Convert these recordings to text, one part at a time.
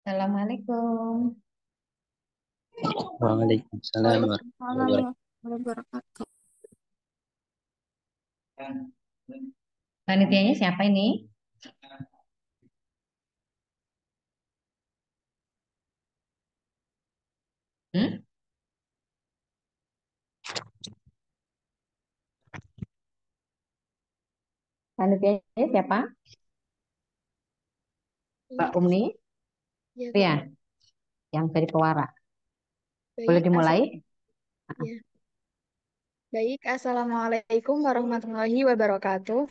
Assalamualaikum. Waalaikumsalam warahmatullahi Waalaikumsalam wabarakatuh. warahmatullahi wabarakatuh. Panitianya siapa ini? Hmm? Panitianya siapa? Mbak Baik, Umi? ya Itu Bu. ya, yang dari Pewara. Boleh Baik, dimulai? ya. Baik, Assalamualaikum warahmatullahi wabarakatuh.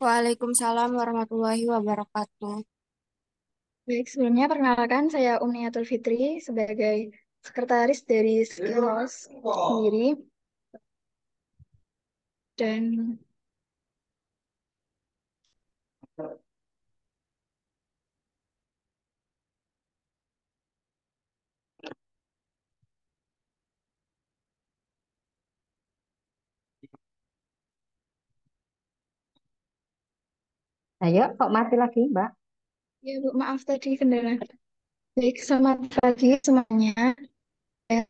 Waalaikumsalam warahmatullahi wabarakatuh. Baik, sebelumnya perkenalkan saya Umniatul Fitri sebagai sekretaris dari Skiros sendiri dan Ayo, kok mati lagi, Mbak? ya Bu, maaf tadi kendala. Baik, selamat pagi semuanya dan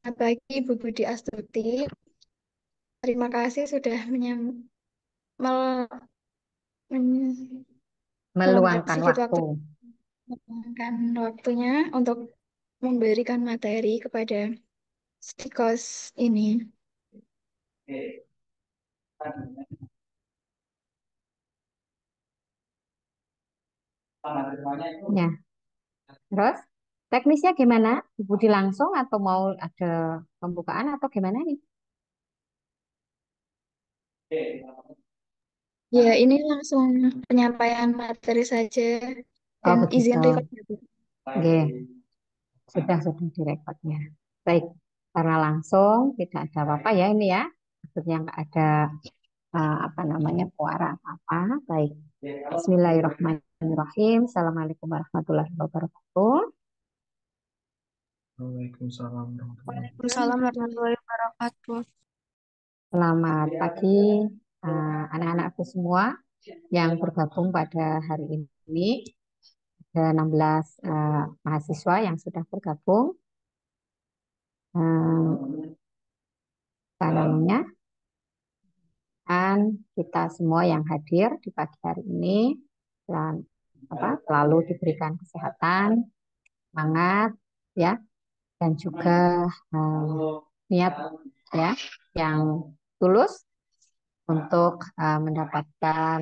selamat pagi Bu Budi Astuti. Terima kasih sudah mel- men- meluangkan Meluangkan sedikit waktu. waktu meluangkan waktunya untuk memberikan materi kepada Stikos ini. Ya, terus teknisnya gimana? Budi langsung atau mau ada pembukaan atau gimana nih? Ya, ini langsung penyampaian materi saja Oh, dan begitu. izin record. Oke, sudah direkodnya. Baik, karena langsung tidak ada apa-apa ya ini ya. Maksudnya nggak ada apa namanya puara apa. Baik. Bismillahirrahmanirrahim. Assalamualaikum warahmatullahi wabarakatuh. Waalaikumsalam warahmatullahi Waalaikumsalam warahmatullahi wabarakatuh. Selamat pagi anak-anakku semua yang bergabung pada hari ini. Ada 16 mahasiswa yang sudah bergabung. Eh, apa namanya? Dan kita semua yang hadir di pagi hari ini dan selalu diberikan kesehatan, semangat, ya, dan juga niat ya yang tulus untuk mendapatkan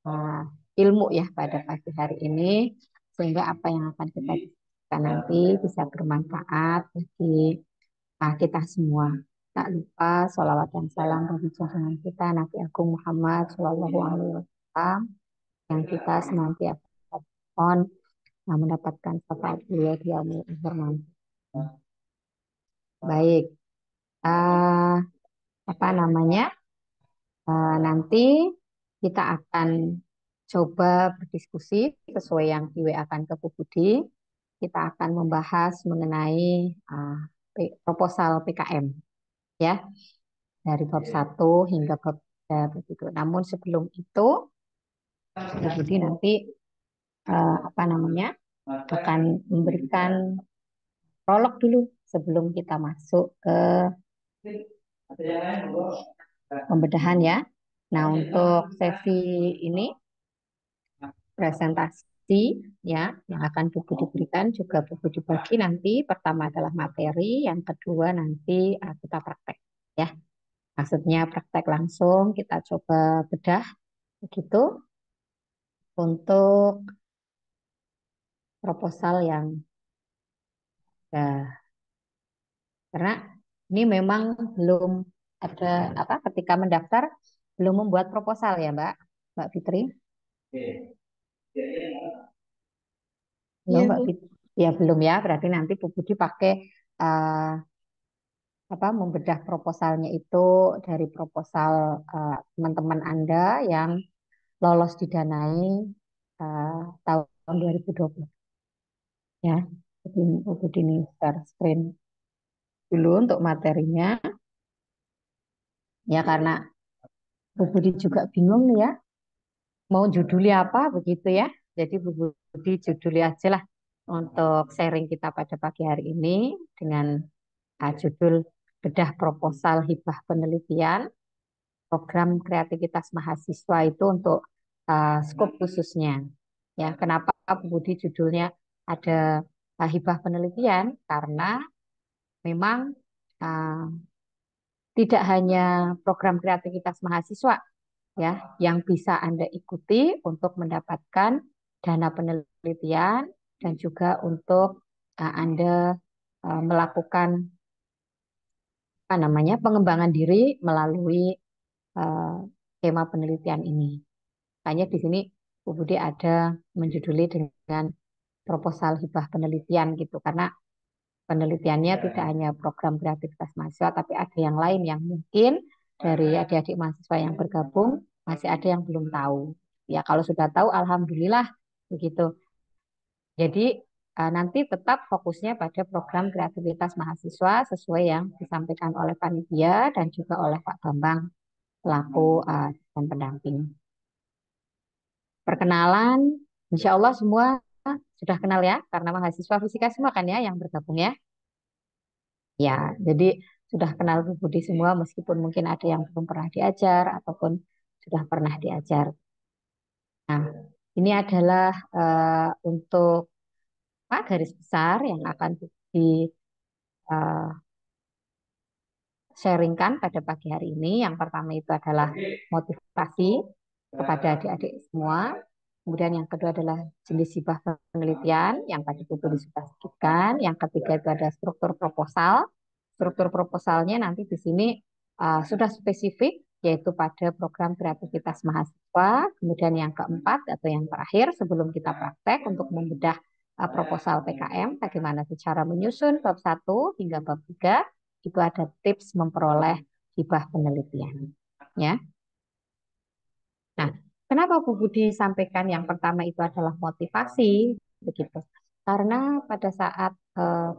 uh, ilmu ya pada pagi hari ini sehingga apa yang akan kita diskusikan nanti bisa bermanfaat bagi kita semua. Tak lupa sholawat dan salam bagi junjungan kita Nabi Agung Muhammad Shallallahu Alaihi Wasallam yang kita senantiasa mohon mendapatkan syafaat beliau di yaumil akhir nanti. Baik, eh, apa namanya? Nanti kita akan coba berdiskusi sesuai yang di WA-kan ke Bu Budi. Kita akan membahas mengenai proposal PKM ya dari bab 1 hingga bab 3 begitu. Namun sebelum itu Bu Budi nanti apa namanya akan memberikan prolog dulu sebelum kita masuk ke pembedahan ya. Nah, untuk sesi ini presentasi ya yang akan Buku diberikan juga Buku dibagi nanti pertama adalah materi, yang kedua nanti kita praktek ya. Maksudnya praktek langsung kita coba bedah begitu untuk proposal yang karena ini memang belum ada apa ketika mendaftar belum membuat proposal ya Mbak Fitri. Belum Ya, Mbak Bu. Fitri. Ya belum ya, berarti nanti Bu Budi pakai eh, apa membedah proposalnya itu dari proposal teman-teman Anda yang lolos didanai eh, tahun 2020 ya. Jadi Bu Budi ini share screen dulu untuk materinya ya karena Bu Budi juga bingung nih ya mau judulnya apa begitu ya. Jadi Bu Budi judulnya aja lah untuk sharing kita pada pagi hari ini dengan judul bedah proposal hibah penelitian program kreativitas mahasiswa itu untuk skop khususnya. Ya, kenapa Bu Budi judulnya ada hibah penelitian? Karena memang uh, tidak hanya program kreativitas mahasiswa ya yang bisa Anda ikuti untuk mendapatkan dana penelitian dan juga untuk Anda melakukan apa namanya pengembangan diri melalui uh, skema penelitian ini. Hanya di sini Bu Budi ada menjuduli dengan proposal hibah penelitian gitu karena penelitiannya tidak hanya program kreativitas mahasiswa tapi ada yang lain yang mungkin dari adik-adik mahasiswa yang bergabung masih ada yang belum tahu. Ya kalau sudah tahu alhamdulillah begitu. Jadi nanti tetap fokusnya pada program kreativitas mahasiswa sesuai yang disampaikan oleh panitia dan juga oleh Pak Bambang selaku dan pendamping. Perkenalan, insya Allah semua sudah kenal ya, karena mahasiswa fisika semua kan ya yang bergabung ya. Ya, jadi sudah kenal Bu Budi semua meskipun mungkin ada yang belum pernah diajar ataupun sudah pernah diajar. Nah, ini adalah untuk garis besar yang akan di eh, sharingkan pada pagi hari ini. Yang pertama itu adalah motivasi kepada adik-adik semua. Kemudian yang kedua adalah jenis hibah penelitian yang tadi Putu sudah sebutkan. Yang ketiga itu ada struktur proposal. Struktur proposalnya nanti di sini sudah spesifik yaitu pada program kreativitas mahasiswa. Kemudian yang keempat atau yang terakhir sebelum kita praktek untuk membedah proposal PKM, bagaimana cara menyusun bab 1 hingga bab 3 itu ada tips memperoleh hibah penelitian. Ya. Nah, kenapa Bu Budi sampaikan yang pertama itu adalah motivasi begitu? Karena pada saat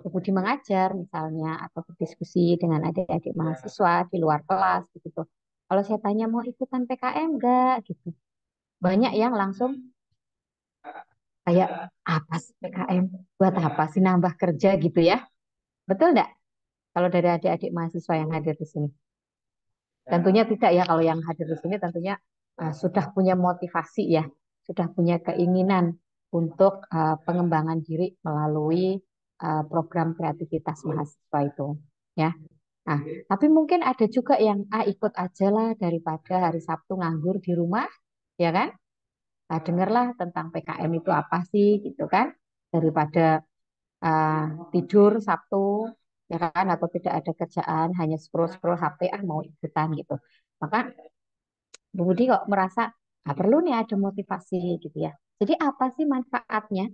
Bu Budi mengajar misalnya atau berdiskusi dengan adik-adik mahasiswa di luar kelas begitu. Kalau saya tanya mau ikutan PKM enggak gitu. Banyak yang langsung kayak apa sih PKM? Buat apa sih nambah kerja gitu ya? Betul enggak? Kalau dari adik-adik mahasiswa yang hadir di sini. Tentunya tidak ya kalau yang hadir di sini tentunya sudah punya motivasi ya, sudah punya keinginan untuk pengembangan diri melalui program kreativitas mahasiswa itu ya. Nah, tapi mungkin ada juga yang ikut aja lah daripada hari Sabtu nganggur di rumah, ya kan? Nah, dengarlah tentang PKM itu apa sih gitu kan? Daripada uh, tidur Sabtu ya kan atau tidak ada kerjaan hanya scroll scroll HP mau ikutan gitu maka Bu Budi kok merasa perlu nih ada motivasi gitu ya jadi apa sih manfaatnya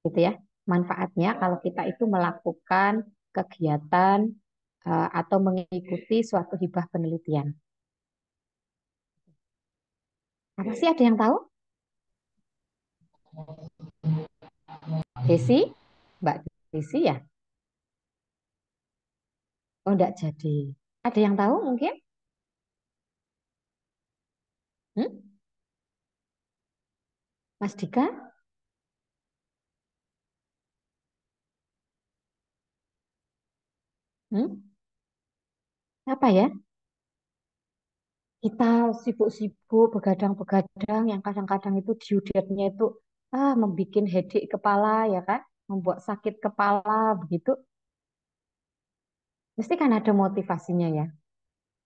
gitu ya manfaatnya kalau kita itu melakukan kegiatan atau mengikuti suatu hibah penelitian apa sih ada yang tahu Desi Mbak Desi ya oh enggak jadi ada yang tahu mungkin hmm? Mas Dika hmm? Apa ya kita sibuk-sibuk begadang-begadang yang kadang-kadang itu due date-nya itu membuat headache kepala ya kan membuat sakit kepala begitu mesti kan ada motivasinya ya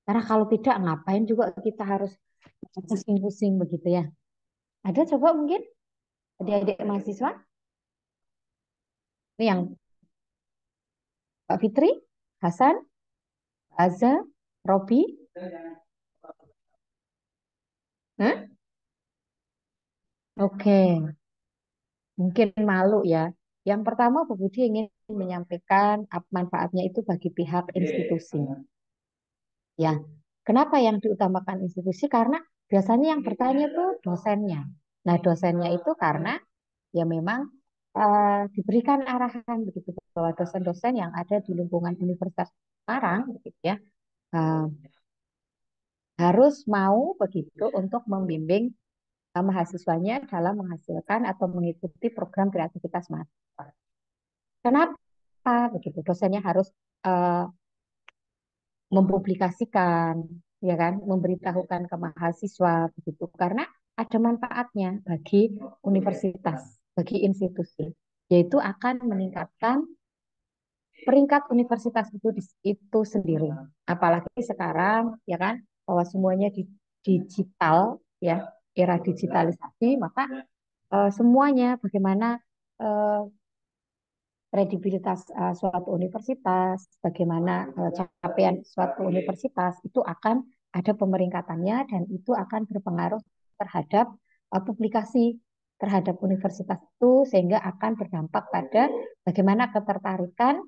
karena kalau tidak ngapain juga kita harus pusing-pusing begitu ya ada coba mungkin adik-adik mahasiswa ini yang Pak Fitri Hasan Azza Robi Hah? Oke mungkin malu ya yang pertama Bu Budi ingin menyampaikan manfaatnya itu bagi pihak institusi. Ya, kenapa yang diutamakan institusi? Karena biasanya yang bertanya tuh dosennya. Nah, dosennya itu karena ya memang diberikan arahan begitu bahwa dosen-dosen yang ada di lingkungan universitas sekarang, begitu ya, eh, harus mau begitu untuk membimbing mahasiswanya dalam menghasilkan atau mengikuti program kreativitas mahasiswa. Kenapa begitu? Dosennya harus eh, mempublikasikan, ya kan, memberitahukan ke mahasiswa begitu, karena ada manfaatnya bagi universitas, bagi institusi, yaitu akan meningkatkan peringkat universitas itu sendiri. Apalagi sekarang, ya kan, bahwa semuanya digital, ya, era digitalisasi, maka semuanya bagaimana eh, kredibilitas suatu universitas, bagaimana capaian suatu universitas itu akan ada pemeringkatannya dan itu akan berpengaruh terhadap publikasi terhadap universitas itu sehingga akan berdampak pada bagaimana ketertarikan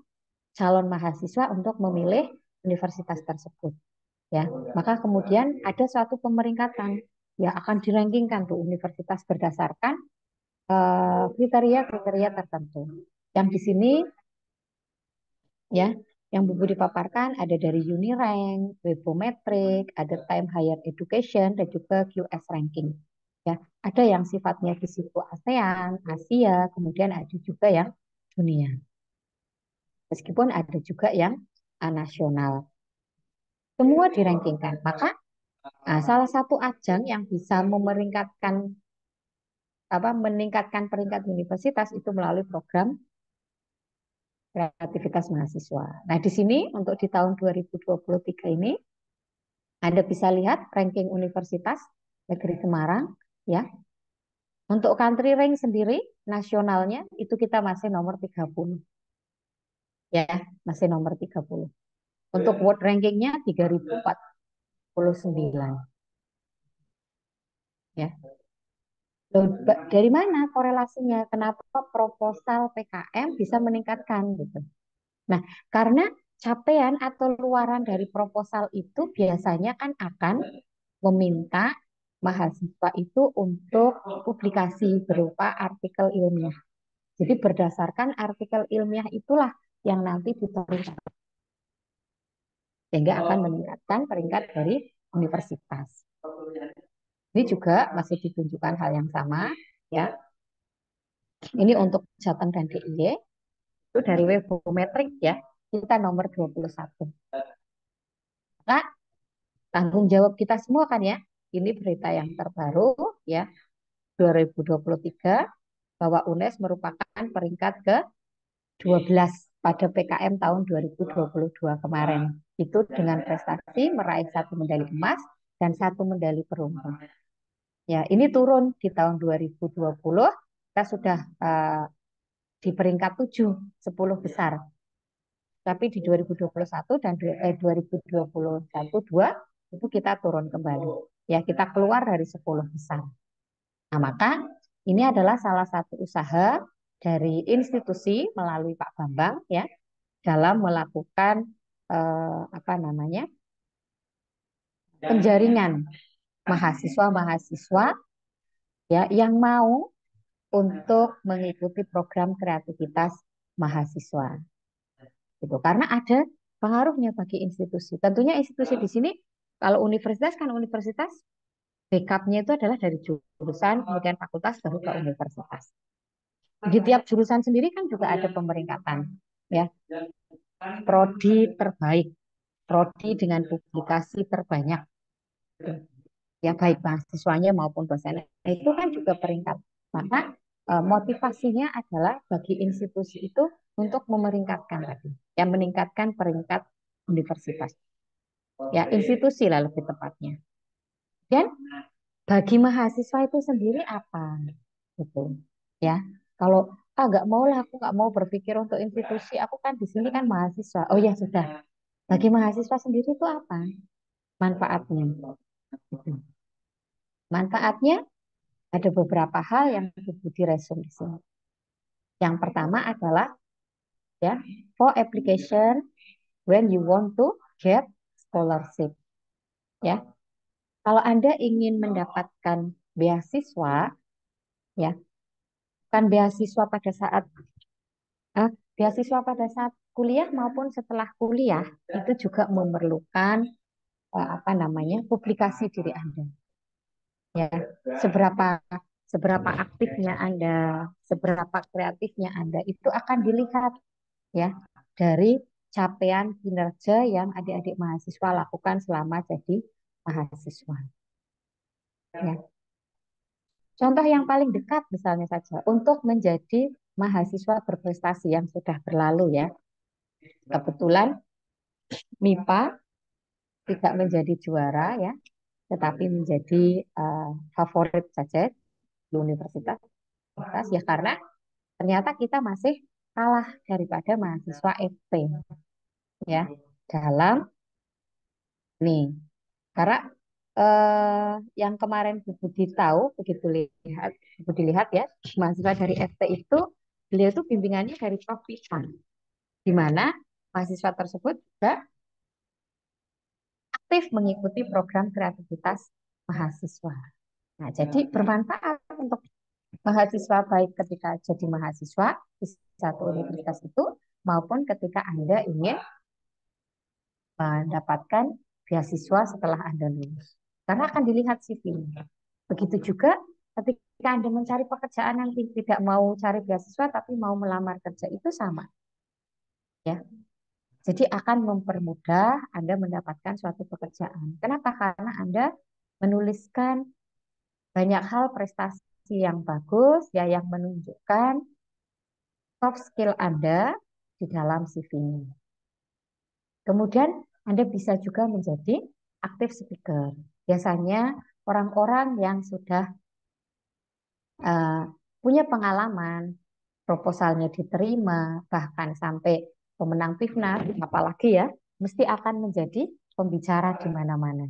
calon mahasiswa untuk memilih universitas tersebut. Ya, maka kemudian ada suatu pemeringkatan ya akan dirankingkan tuh universitas berdasarkan kriteria-kriteria tertentu. Yang di sini ya, yang buku dipaparkan ada dari Unirank, Webometric, ada Time Higher Education dan juga QS Ranking. Ya, ada yang sifatnya di situ ASEAN, Asia, kemudian ada juga yang dunia. Meskipun ada juga yang nasional. Semua dirankingkan. Maka salah satu ajang yang bisa meningkatkan peringkat universitas itu melalui program kreativitas mahasiswa. Nah, di sini untuk di tahun 2023 ini Anda bisa lihat ranking Universitas Negeri Semarang ya. Untuk country rank sendiri nasionalnya itu kita masih nomor 30. Ya, masih nomor 30. Untuk world rankingnya 3049 ya. Loh, dari mana korelasinya? Kenapa proposal PKM bisa meningkatkan gitu? Nah, karena capaian atau luaran dari proposal itu biasanya kan akan meminta mahasiswa itu untuk publikasi berupa artikel ilmiah. Jadi berdasarkan artikel ilmiah itulah yang nanti diteruskan sehingga akan meningkatkan peringkat dari universitas. Ini juga masih ditunjukkan hal yang sama ya. Ini untuk Jateng dan DIY itu dari Webometric ya. Kita nomor 21. Nah, tanggung jawab kita semua kan ya. Ini berita yang terbaru ya 2023 bahwa UNES merupakan peringkat ke-12 pada PKM tahun 2022 kemarin. Itu dengan prestasi meraih 1 medali emas dan 1 medali perunggu. Ya, ini turun di tahun 2020 kita sudah di peringkat 7, 10 besar. Tapi di 2021 dan 2021 2 itu kita turun kembali. Ya, kita keluar dari 10 besar. Nah, maka ini adalah salah satu usaha dari institusi melalui Pak Bambang ya dalam melakukan apa namanya penjaringan mahasiswa-mahasiswa ya yang mau untuk mengikuti program kreativitas mahasiswa. Gitu. Karena ada pengaruhnya bagi institusi. Tentunya institusi di sini kalau universitas kan universitas backupnya itu adalah dari jurusan, kemudian fakultas baru ke universitas. Di tiap jurusan sendiri kan juga ada pemeringkatan, ya. Prodi terbaik, prodi dengan publikasi terbanyak, ya baik mahasiswanya maupun dosennya itu kan juga peringkat. Maka motivasinya adalah bagi institusi itu untuk memeringkatkan tadi, yang meningkatkan peringkat universitas, ya institusi lah lebih tepatnya. Dan bagi mahasiswa itu sendiri apa, gitu, ya. Kalau nggak mau lah, aku nggak mau berpikir untuk institusi, aku kan di sini kan mahasiswa. Oh ya sudah, bagi mahasiswa sendiri itu apa manfaatnya? Gitu. Manfaatnya ada beberapa hal yang disebut di resume di sini. Yang pertama adalah ya for application when you want to get scholarship. Ya, kalau Anda ingin mendapatkan beasiswa, ya kan beasiswa pada saat kuliah maupun setelah kuliah itu juga memerlukan apa namanya publikasi diri Anda. Ya, seberapa seberapa aktifnya Anda, seberapa kreatifnya Anda itu akan dilihat ya dari capaian kinerja yang adik-adik mahasiswa lakukan selama jadi mahasiswa. Ya. Contoh yang paling dekat misalnya saja untuk menjadi mahasiswa berprestasi yang sudah berlalu ya. Kebetulan MIPA tidak menjadi juara ya, tetapi menjadi favorit saja di universitas ya karena ternyata kita masih kalah daripada mahasiswa FP ya dalam nih karena yang kemarin Bu Budi tahu begitu dilihat ya mahasiswa dari FP itu beliau tuh bimbingannya dari Prof. Pisan di mana mahasiswa tersebut juga aktif mengikuti program kreativitas mahasiswa. Nah, jadi bermanfaat untuk mahasiswa baik ketika jadi mahasiswa di satu universitas itu maupun ketika Anda ingin mendapatkan beasiswa setelah Anda lulus. Karena akan dilihat CV-nya. Begitu juga ketika Anda mencari pekerjaan nanti tidak mau cari beasiswa tapi mau melamar kerja itu sama ya. Jadi akan mempermudah Anda mendapatkan suatu pekerjaan. Kenapa? Karena Anda menuliskan banyak hal prestasi yang bagus ya yang menunjukkan soft skill Anda di dalam CV-nya. Kemudian Anda bisa juga menjadi active speaker. Biasanya orang-orang yang sudah eh, punya pengalaman, proposalnya diterima, bahkan sampai pemenang PIVNAS, apalagi ya, mesti akan menjadi pembicara di mana-mana.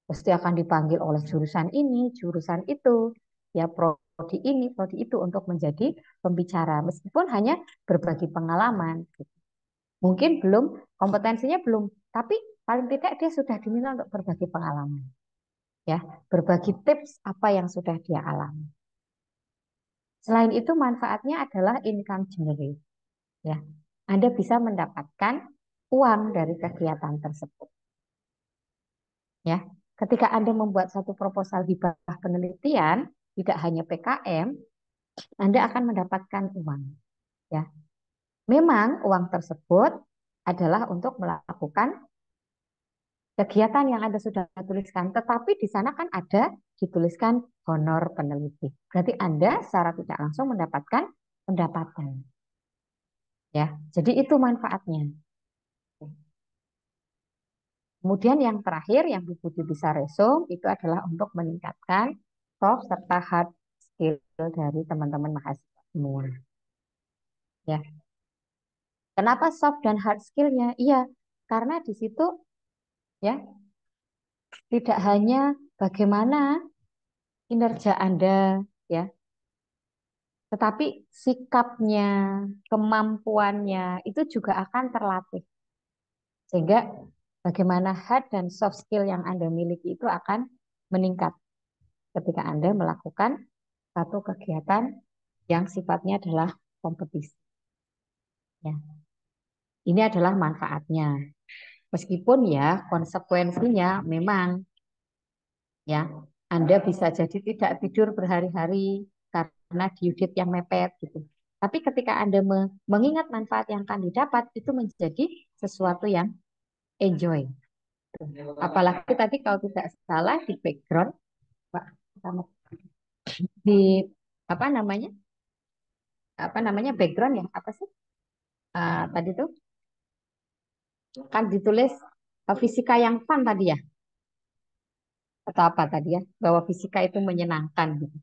Pasti akan dipanggil oleh jurusan ini, jurusan itu, ya prodi ini, prodi itu untuk menjadi pembicara, meskipun hanya berbagi pengalaman. Mungkin belum, kompetensinya belum, tapi paling tidak dia sudah diminta untuk berbagi pengalaman. Ya, berbagi tips apa yang sudah dia alami. Selain itu manfaatnya adalah income generate. Ya, Anda bisa mendapatkan uang dari kegiatan tersebut. Ya, ketika Anda membuat satu proposal hibah penelitian, tidak hanya PKM, Anda akan mendapatkan uang. Ya, memang uang tersebut adalah untuk melakukan kegiatan yang Anda sudah tuliskan, tetapi di sana kan ada dituliskan honor peneliti. Berarti Anda secara tidak langsung mendapatkan pendapatan. Ya, jadi itu manfaatnya. Kemudian yang terakhir yang Bu Budi bisa resume itu adalah untuk meningkatkan soft serta hard skill dari teman-teman mahasiswa semua. Ya, kenapa soft dan hard skillnya? Iya, karena di situ ya tidak hanya bagaimana kinerja Anda ya, tetapi sikapnya, kemampuannya itu juga akan terlatih. Sehingga bagaimana hard dan soft skill yang Anda miliki itu akan meningkat ketika Anda melakukan satu kegiatan yang sifatnya adalah kompetisi. Ya. Ini adalah manfaatnya. Meskipun ya konsekuensinya memang ya Anda bisa jadi tidak tidur berhari-hari karena diudit yang mepet gitu. Tapi ketika Anda mengingat manfaat yang akan didapat itu menjadi sesuatu yang enjoy. Apalagi tadi kalau tidak salah di background, Pak, di apa namanya background ya apa sih tadi tuh kan ditulis fisika yang fun tadi ya atau apa tadi ya bahwa fisika itu menyenangkan gitu.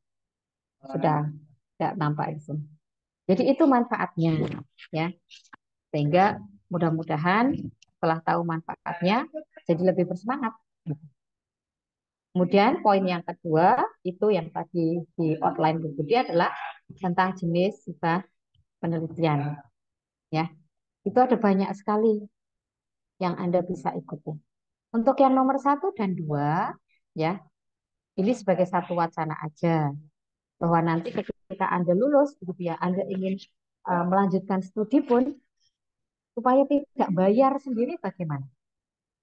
Sudah tidak nampak di sini. Jadi itu manfaatnya ya sehingga mudah-mudahan setelah tahu manfaatnya jadi lebih bersemangat. Kemudian poin yang kedua itu yang tadi di outline Bu Budi adalah tentang jenis hibah penelitian. Ya, itu ada banyak sekali yang Anda bisa ikuti. Untuk yang nomor satu dan dua, ya, ini sebagai satu wacana aja bahwa nanti ketika Anda lulus, gitu ya, Anda ingin melanjutkan studi pun supaya tidak bayar sendiri bagaimana?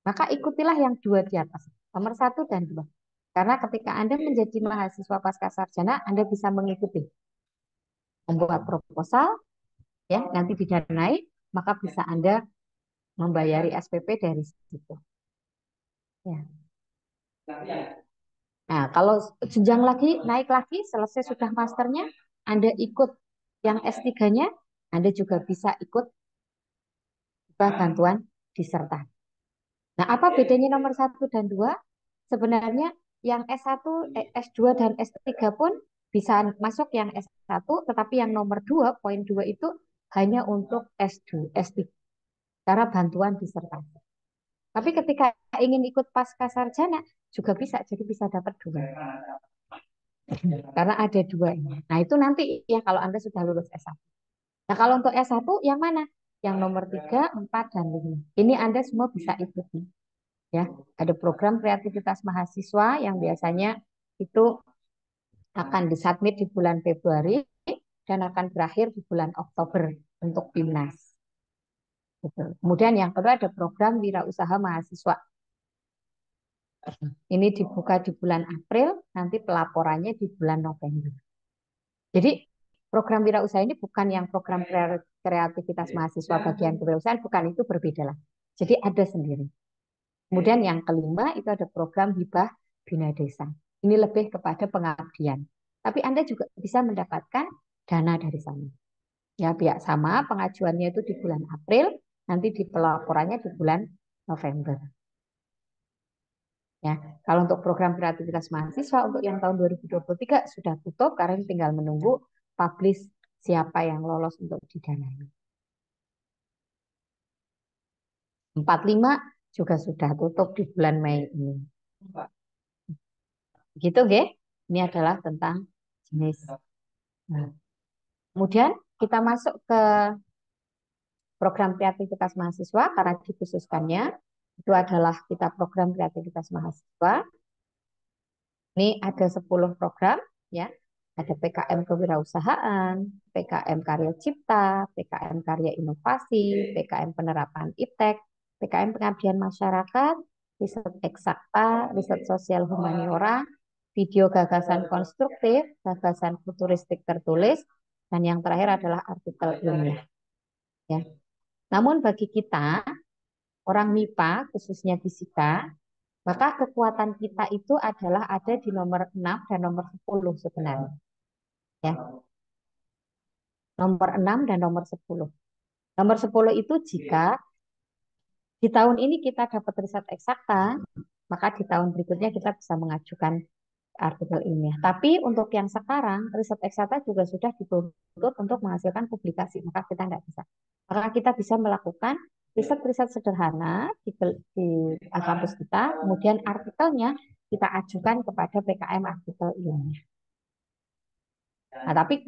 Maka ikutilah yang dua di atas, nomor satu dan dua. Karena ketika Anda menjadi mahasiswa pasca sarjana, Anda bisa mengikuti membuat proposal, ya nanti didanai, maka bisa Anda membayari SPP dari situ. Ya. Nah, kalau jenjang lagi, naik lagi, selesai sudah masternya, Anda ikut yang S3-nya, Anda juga bisa ikut bantuan disertasi. Nah, apa bedanya nomor 1 dan 2? Sebenarnya yang S1, S2, dan S3 pun bisa masuk yang S1, tetapi yang nomor 2, poin 2 itu hanya untuk S2, S3, cara bantuan disertasi. Tapi ketika ingin ikut pasca sarjana, juga bisa, jadi bisa dapat 2. Karena ada 2 ini. Nah, itu nanti ya kalau Anda sudah lulus S1. Nah, kalau untuk S1 yang mana? Yang nomor 3, 4, dan 5. Ini Anda semua bisa ikuti. Ya, ada program kreativitas mahasiswa yang biasanya itu akan disubmit di bulan Februari dan akan berakhir di bulan Oktober untuk PIMNAS. Gitu. Kemudian yang kedua ada program wirausaha mahasiswa. Ini dibuka di bulan April, nanti pelaporannya di bulan November. Jadi program wirausaha ini bukan yang program kreativitas mahasiswa bagian kewirausahaan, bukan, itu berbeda lah. Jadi ada sendiri. Kemudian yang kelima itu ada program hibah bina desa. Ini lebih kepada pengabdian. Tapi Anda juga bisa mendapatkan dana dari sana. Ya, biar sama pengajuannya itu di bulan April, nanti di pelaporannya di bulan November. Ya, kalau untuk program kreativitas mahasiswa untuk yang tahun 2023 sudah tutup karena tinggal menunggu publish siapa yang lolos untuk didanai. 45 juga sudah tutup di bulan Mei ini. Gitu, nggih. Ini adalah tentang jenis. Nah, kemudian kita masuk ke program kreativitas mahasiswa karena dikhususkannya itu adalah kita program kreativitas mahasiswa. Ini ada 10 program ya. Ada PKM kewirausahaan, PKM karya cipta, PKM karya inovasi, PKM penerapan iptek, PKM pengabdian masyarakat, riset eksakta, riset sosial humaniora, video gagasan konstruktif, gagasan futuristik tertulis, dan yang terakhir adalah artikel ilmiah. Ya. Namun bagi kita, orang MIPA, khususnya fisika, maka kekuatan kita itu adalah ada di nomor 6 dan nomor 10 sebenarnya. Ya. Nomor 6 dan nomor 10. Nomor 10 itu jika di tahun ini kita dapat riset eksakta, maka di tahun berikutnya kita bisa mengajukan artikel ilmiah. Tapi untuk yang sekarang, riset eksakta juga sudah dituntut untuk menghasilkan publikasi, maka kita tidak bisa. Maka kita bisa melakukan riset-riset sederhana di kampus kita, kemudian artikelnya kita ajukan kepada PKM artikel ilmiah. Nah, tapi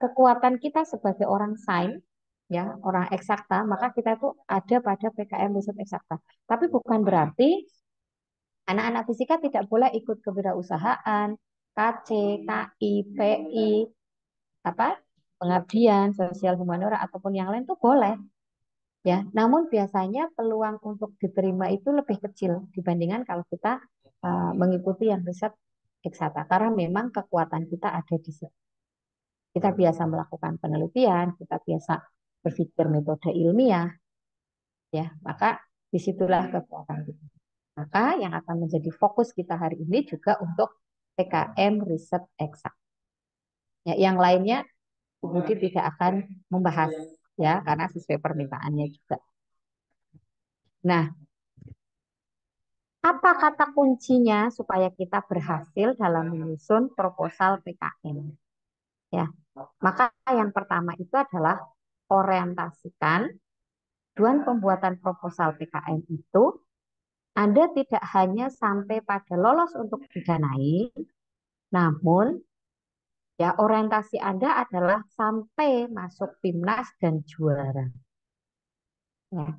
kekuatan kita sebagai orang sains, ya, orang eksakta, maka kita itu ada pada PKM riset eksakta. Tapi bukan berarti anak-anak fisika tidak boleh ikut kewirausahaan, KC, KI, PI, apa, pengabdian, sosial humaniora ataupun yang lain itu boleh. Ya, namun biasanya peluang untuk diterima itu lebih kecil dibandingkan kalau kita mengikuti yang riset eksakta karena memang kekuatan kita ada di situ. Kita biasa melakukan penelitian, kita biasa berpikir metode ilmiah, ya, maka disitulah kekuatan kita. Maka yang akan menjadi fokus kita hari ini juga untuk PKM riset eksak. Ya, yang lainnya Bu Budi tidak akan membahas ya karena sesuai permintaannya juga. Nah, apa kata kuncinya supaya kita berhasil dalam menyusun proposal PKM? Ya, maka yang pertama itu adalah orientasikan tujuan pembuatan proposal PKM itu Anda tidak hanya sampai pada lolos untuk didanai, namun ya orientasi Anda adalah sampai masuk PIMNAS dan juara. Ya.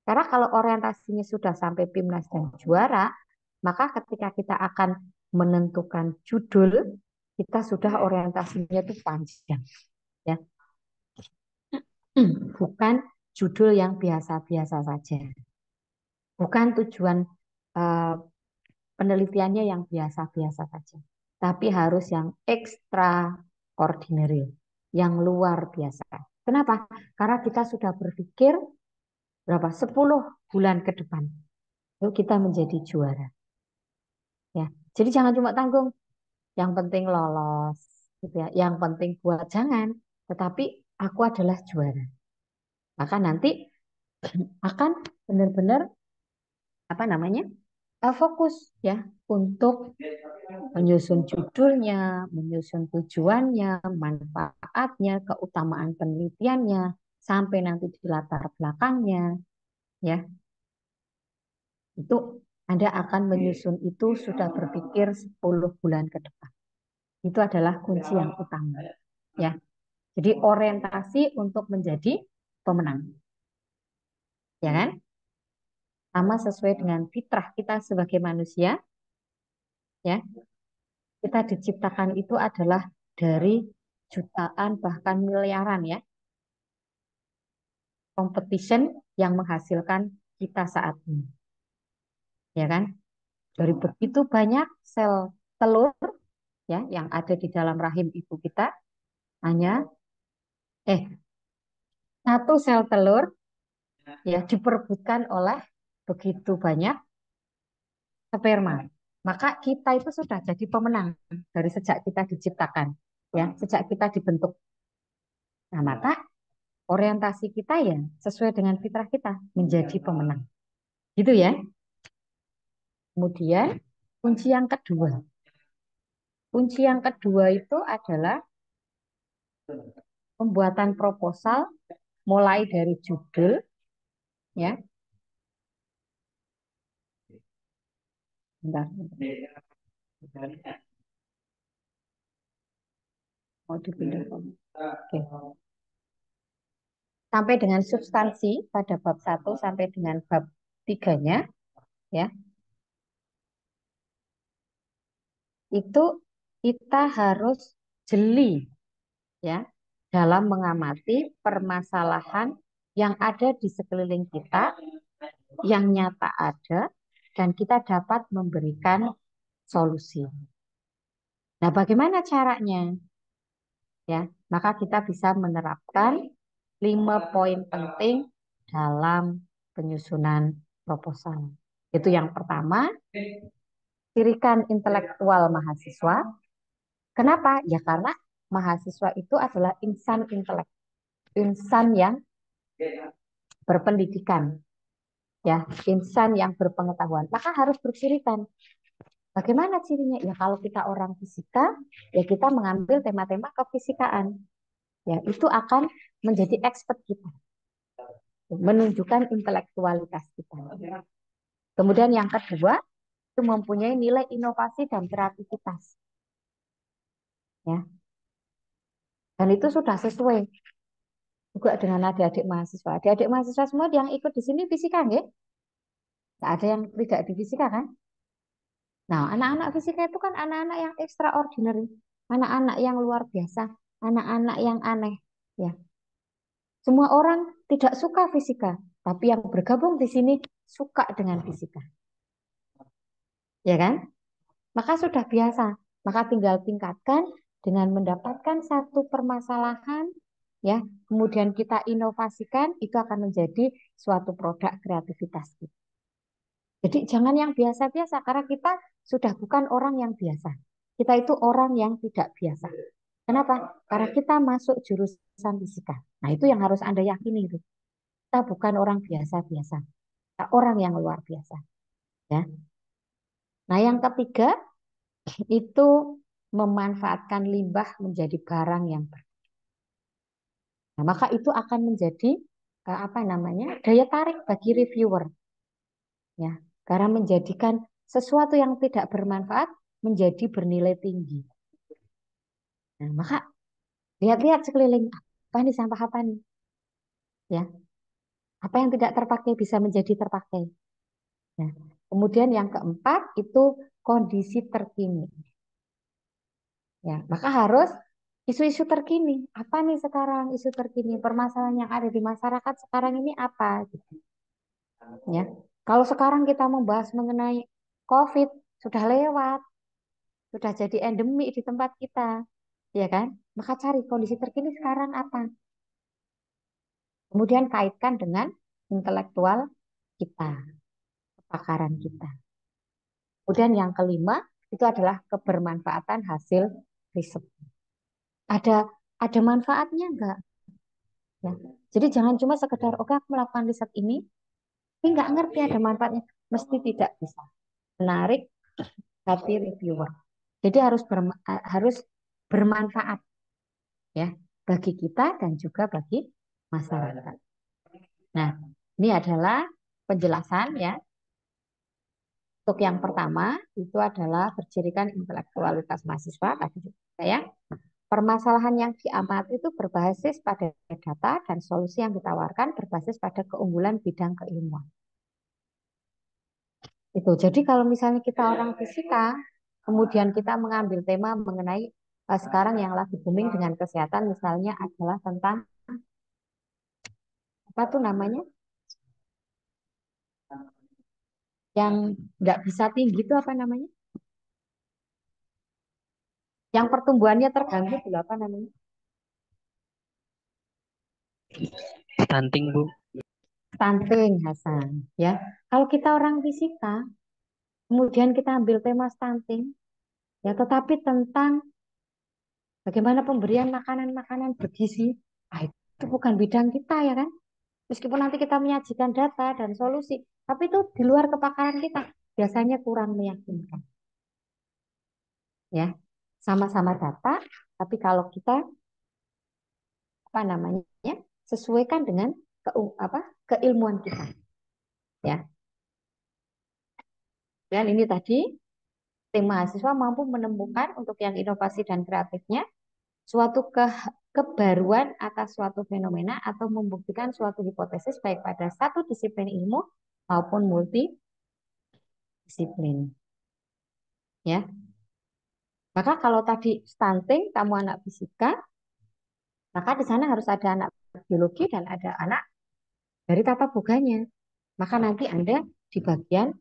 Karena kalau orientasinya sudah sampai PIMNAS dan juara, maka ketika kita akan menentukan judul, kita sudah orientasinya itu panjang. Ya. Bukan judul yang biasa-biasa saja. Bukan tujuan penelitiannya yang biasa-biasa saja. Tapi harus yang extraordinary, yang luar biasa. Kenapa? Karena kita sudah berpikir berapa? 10 bulan ke depan. Yuk kita menjadi juara. Ya. Jadi jangan cuma tanggung, yang penting lolos, gitu ya. Yang penting buat jangan, tetapi aku adalah juara. Maka nanti akan benar-benar apa namanya? Fokus ya untuk menyusun judulnya, menyusun tujuannya, manfaatnya, keutamaan penelitiannya, sampai nanti di latar belakangnya, ya. Itu Anda akan menyusun itu sudah berpikir 10 bulan ke depan. Itu adalah kunci yang utama, ya. Jadi orientasi untuk menjadi pemenang, ya kan? Sama sesuai dengan fitrah kita sebagai manusia, ya. Kita diciptakan itu adalah dari jutaan bahkan miliaran ya competition yang menghasilkan kita saat ini, ya kan? Dari begitu banyak sel telur ya yang ada di dalam rahim ibu kita hanya eh satu sel telur ya diperebutkan oleh begitu banyak sperma. Maka kita itu sudah jadi pemenang dari sejak kita diciptakan, ya, sejak kita dibentuk. Nah, maka orientasi kita ya sesuai dengan fitrah kita menjadi pemenang. Gitu ya. Kemudian kunci yang kedua. Kunci yang kedua itu adalah pembuatan proposal mulai dari judul ya. Bentar. Mau dipindah. Oke. Sampai dengan substansi pada bab 1 sampai dengan bab 3-nya ya. Itu kita harus jeli ya dalam mengamati permasalahan yang ada di sekeliling kita yang nyata ada dan kita dapat memberikan solusi. Nah, bagaimana caranya? Ya, maka kita bisa menerapkan 5 poin penting dalam penyusunan proposal. Itu yang pertama, cirikan intelektual mahasiswa. Kenapa? Ya karena mahasiswa itu adalah insan intelek, insan yang berpendidikan, ya, insan yang berpengetahuan. Maka harus bercirikan. Bagaimana cirinya? Ya kalau kita orang fisika, ya kita mengambil tema-tema kefisikaan. Ya, itu akan menjadi expert kita, menunjukkan intelektualitas kita. Kemudian yang kedua, itu mempunyai nilai inovasi dan kreativitas. Ya. Dan itu sudah sesuai juga dengan adik-adik mahasiswa. Adik-adik mahasiswa semua yang ikut di sini fisika, nggih? Nggak ada yang tidak di fisika kan? Nah, anak-anak fisika itu kan anak-anak yang extraordinary, anak-anak yang luar biasa, anak-anak yang aneh. Ya, semua orang tidak suka fisika, tapi yang bergabung di sini suka dengan fisika. Ya kan? Maka sudah biasa. Maka tinggal tingkatkan dengan mendapatkan satu permasalahan, ya, kemudian kita inovasikan, itu akan menjadi suatu produk kreativitas kita. Jadi jangan yang biasa-biasa, karena kita sudah bukan orang yang biasa. Kita itu orang yang tidak biasa. Kenapa? Karena kita masuk jurusan fisika. Nah, itu yang harus Anda yakini itu. Kita bukan orang biasa-biasa. Kita orang yang luar biasa. Ya. Nah, yang ketiga itu memanfaatkan limbah menjadi barang yang nah, maka itu akan menjadi apa namanya? Daya tarik bagi reviewer. Ya, karena menjadikan sesuatu yang tidak bermanfaat menjadi bernilai tinggi. Nah, maka lihat-lihat sekeliling, apa nih sampah apa nih? Ya, apa yang tidak terpakai bisa menjadi terpakai. Nah, kemudian yang keempat itu kondisi terkini. Ya, maka harus isu-isu terkini. Apa nih sekarang isu terkini? Permasalahan yang ada di masyarakat sekarang ini apa? Gitu. Ya, kalau sekarang kita membahas mengenai COVID, sudah lewat, sudah jadi endemik di tempat kita, ya kan? Maka cari kondisi terkini sekarang apa. Kemudian kaitkan dengan intelektual kita, kepakaran kita. Kemudian yang kelima itu adalah kebermanfaatan hasil riset. Ada ada manfaatnya enggak? Ya. Jadi jangan cuma sekedar oke aku melakukan riset ini, tapi nggak ngerti ada manfaatnya. Mesti tidak bisa menarik hati reviewer. Jadi harus bermanfaat ya bagi kita dan juga bagi masyarakat. Nah, ini adalah penjelasan ya. Untuk yang pertama itu adalah bercirikan intelektualitas mahasiswa tadi saya. Permasalahan yang diamati itu berbasis pada data dan solusi yang ditawarkan berbasis pada keunggulan bidang keilmuan. Itu. Jadi kalau misalnya kita orang fisika, kemudian kita mengambil tema mengenai sekarang yang lagi booming dengan kesehatan, misalnya adalah tentang apa tuh namanya, yang nggak bisa tinggi itu apa namanya, yang pertumbuhannya terganggu itu apa namanya? Stunting, Bu. Stunting, Hasan. Ya, kalau kita orang fisika, kemudian kita ambil tema stunting, ya, tetapi tentang bagaimana pemberian makanan-makanan bergizi, itu bukan bidang kita ya kan? Meskipun nanti kita menyajikan data dan solusi, tapi itu di luar kepakaran kita, biasanya kurang meyakinkan. Ya, sama-sama data, tapi kalau kita apa namanya sesuaikan dengan keilmuan kita. Ya, dan ini tadi tim mahasiswa mampu menemukan untuk yang inovasi dan kreatifnya suatu kebaruan atas suatu fenomena atau membuktikan suatu hipotesis baik pada satu disiplin ilmu maupun multidisiplin. Ya, maka kalau tadi stunting kamu anak fisika, maka di sana harus ada anak biologi dan ada anak dari tata boganya. Maka nanti Anda di bagian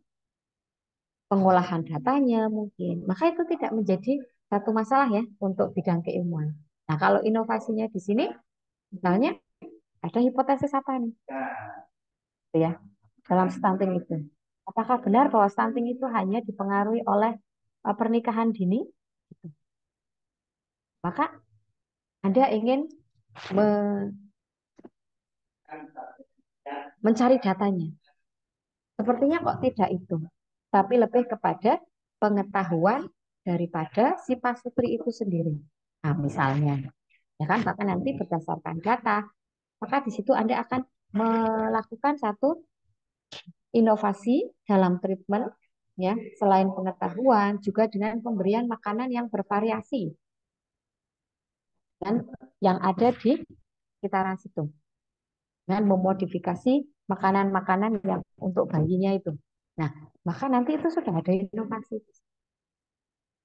pengolahan datanya mungkin. Maka itu tidak menjadi satu masalah ya untuk bidang keilmuan. Nah, kalau inovasinya di sini, misalnya ada hipotesis apa nih? Gitu ya, dalam stunting itu. Apakah benar bahwa stunting itu hanya dipengaruhi oleh pernikahan dini? Gitu. Maka Anda ingin mencari datanya. Sepertinya kok tidak itu, tapi lebih kepada pengetahuan daripada si pasutri itu sendiri. Nah, misalnya, ya kan, bahkan nanti berdasarkan data, maka di situ Anda akan melakukan satu inovasi dalam treatment, ya, selain pengetahuan, juga dengan pemberian makanan yang bervariasi dan yang ada di sekitaran situ, dengan memodifikasi makanan-makanan yang untuk bayinya itu. Nah, maka nanti itu sudah ada inovasi,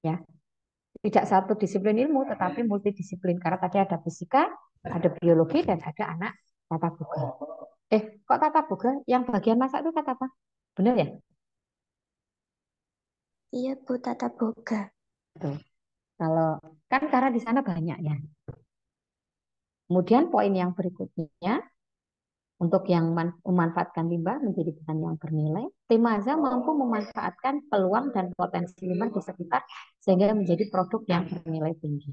ya. Tidak satu disiplin ilmu, tetapi multidisiplin. Karena tadi ada fisika, ada biologi, dan ada anak tata boga. Kok tata boga? Yang bagian masak itu kata apa? Benar ya? Iya, Bu, tata boga. Tuh. Kalau kan karena di sana banyak ya. Kemudian poin yang berikutnya, untuk yang memanfaatkan limbah menjadi bahan yang bernilai, tim Maza mampu memanfaatkan peluang dan potensi limbah di sekitar sehingga menjadi produk yang bernilai tinggi.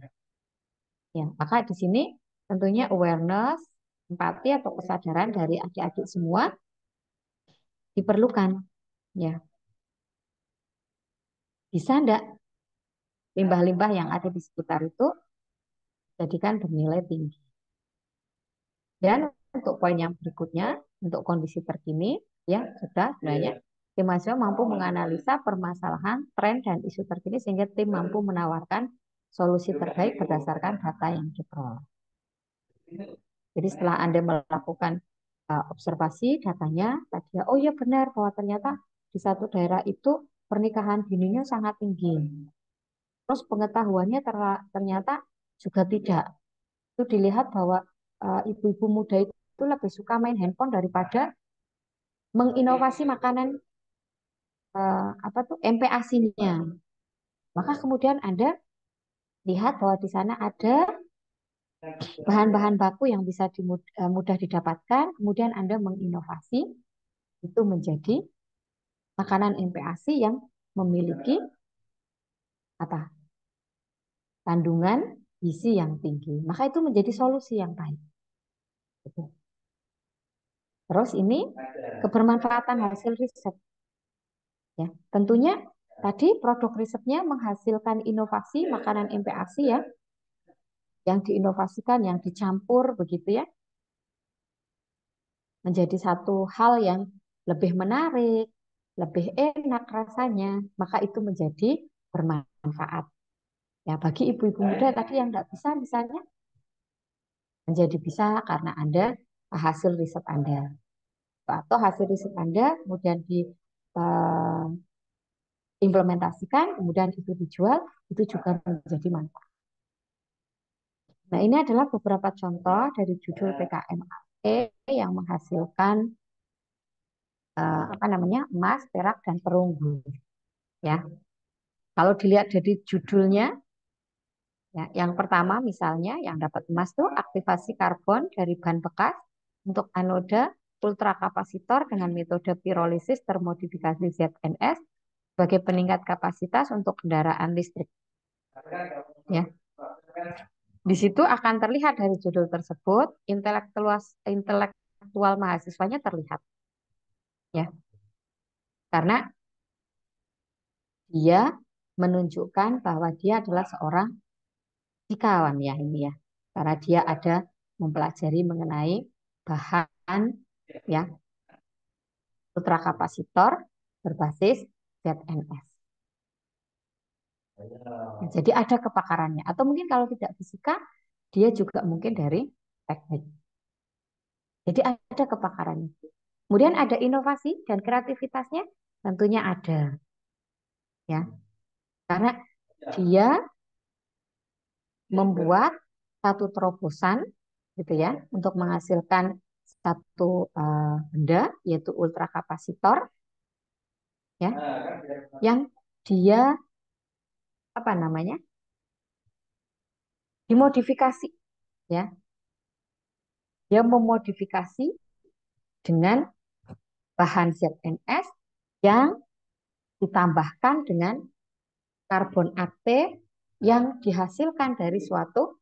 Ya, maka di sini tentunya awareness, empati atau kesadaran dari adik-adik semua diperlukan. Ya, bisa enggak limbah-limbah yang ada di sekitar itu jadikan bernilai tinggi. Dan untuk poin yang berikutnya, untuk kondisi terkini, ya sudah sebenarnya tim mahasiswa mampu menganalisa permasalahan, tren, dan isu terkini sehingga tim mampu menawarkan solusi terbaik berdasarkan data yang diperoleh. Jadi setelah Anda melakukan observasi datanya, tadi ya, oh ya benar bahwa ternyata di satu daerah itu pernikahan dininya sangat tinggi. Terus pengetahuannya ternyata juga tidak. Itu dilihat bahwa ibu-ibu muda itu lebih suka main handphone daripada menginovasi makanan apa tuh MPASI-nya. Maka kemudian Anda lihat bahwa di sana ada bahan-bahan baku yang bisa mudah didapatkan, kemudian Anda menginovasi itu menjadi makanan MPASI yang memiliki apa? Kandungan gizi yang tinggi. Maka itu menjadi solusi yang baik. Terus ini kebermanfaatan hasil riset. Ya, tentunya tadi produk risetnya menghasilkan inovasi makanan MPASI ya, yang diinovasikan, yang dicampur begitu ya, menjadi satu hal yang lebih menarik, lebih enak rasanya, maka itu menjadi bermanfaat. Ya, bagi ibu-ibu muda tadi yang tidak bisa misalnya menjadi bisa karena Anda hasil riset Anda. Atau hasil riset Anda kemudian diimplementasikan, kemudian itu dijual, itu juga menjadi manfaat. Nah, ini adalah beberapa contoh dari judul PKMAE yang menghasilkan apa namanya emas, perak, dan perunggu. Ya, kalau dilihat dari judulnya, ya, yang pertama misalnya yang dapat emas tuh aktivasi karbon dari bahan bekas untuk anoda ultrakapasitor dengan metode pirolisis termodifikasi ZNS sebagai peningkat kapasitas untuk kendaraan listrik. Ya, di situ akan terlihat dari judul tersebut intelektual mahasiswanya terlihat, ya, karena dia menunjukkan bahwa dia adalah seorang fisikawan ya ini ya, karena dia ada mempelajari mengenai bahan ya ultrakapasitor berbasis ZNS. Nah, jadi ada kepakarannya. Atau mungkin kalau tidak fisika, dia juga mungkin dari teknik. Jadi ada kepakarannya. Kemudian ada inovasi dan kreativitasnya, tentunya ada, ya, karena dia membuat satu terobosan, gitu ya, untuk menghasilkan satu benda yaitu ultrakapasitor, ya, yang dia apa namanya dimodifikasi, ya, dia memodifikasi dengan bahan ZNS yang ditambahkan dengan karbon aktif yang dihasilkan dari suatu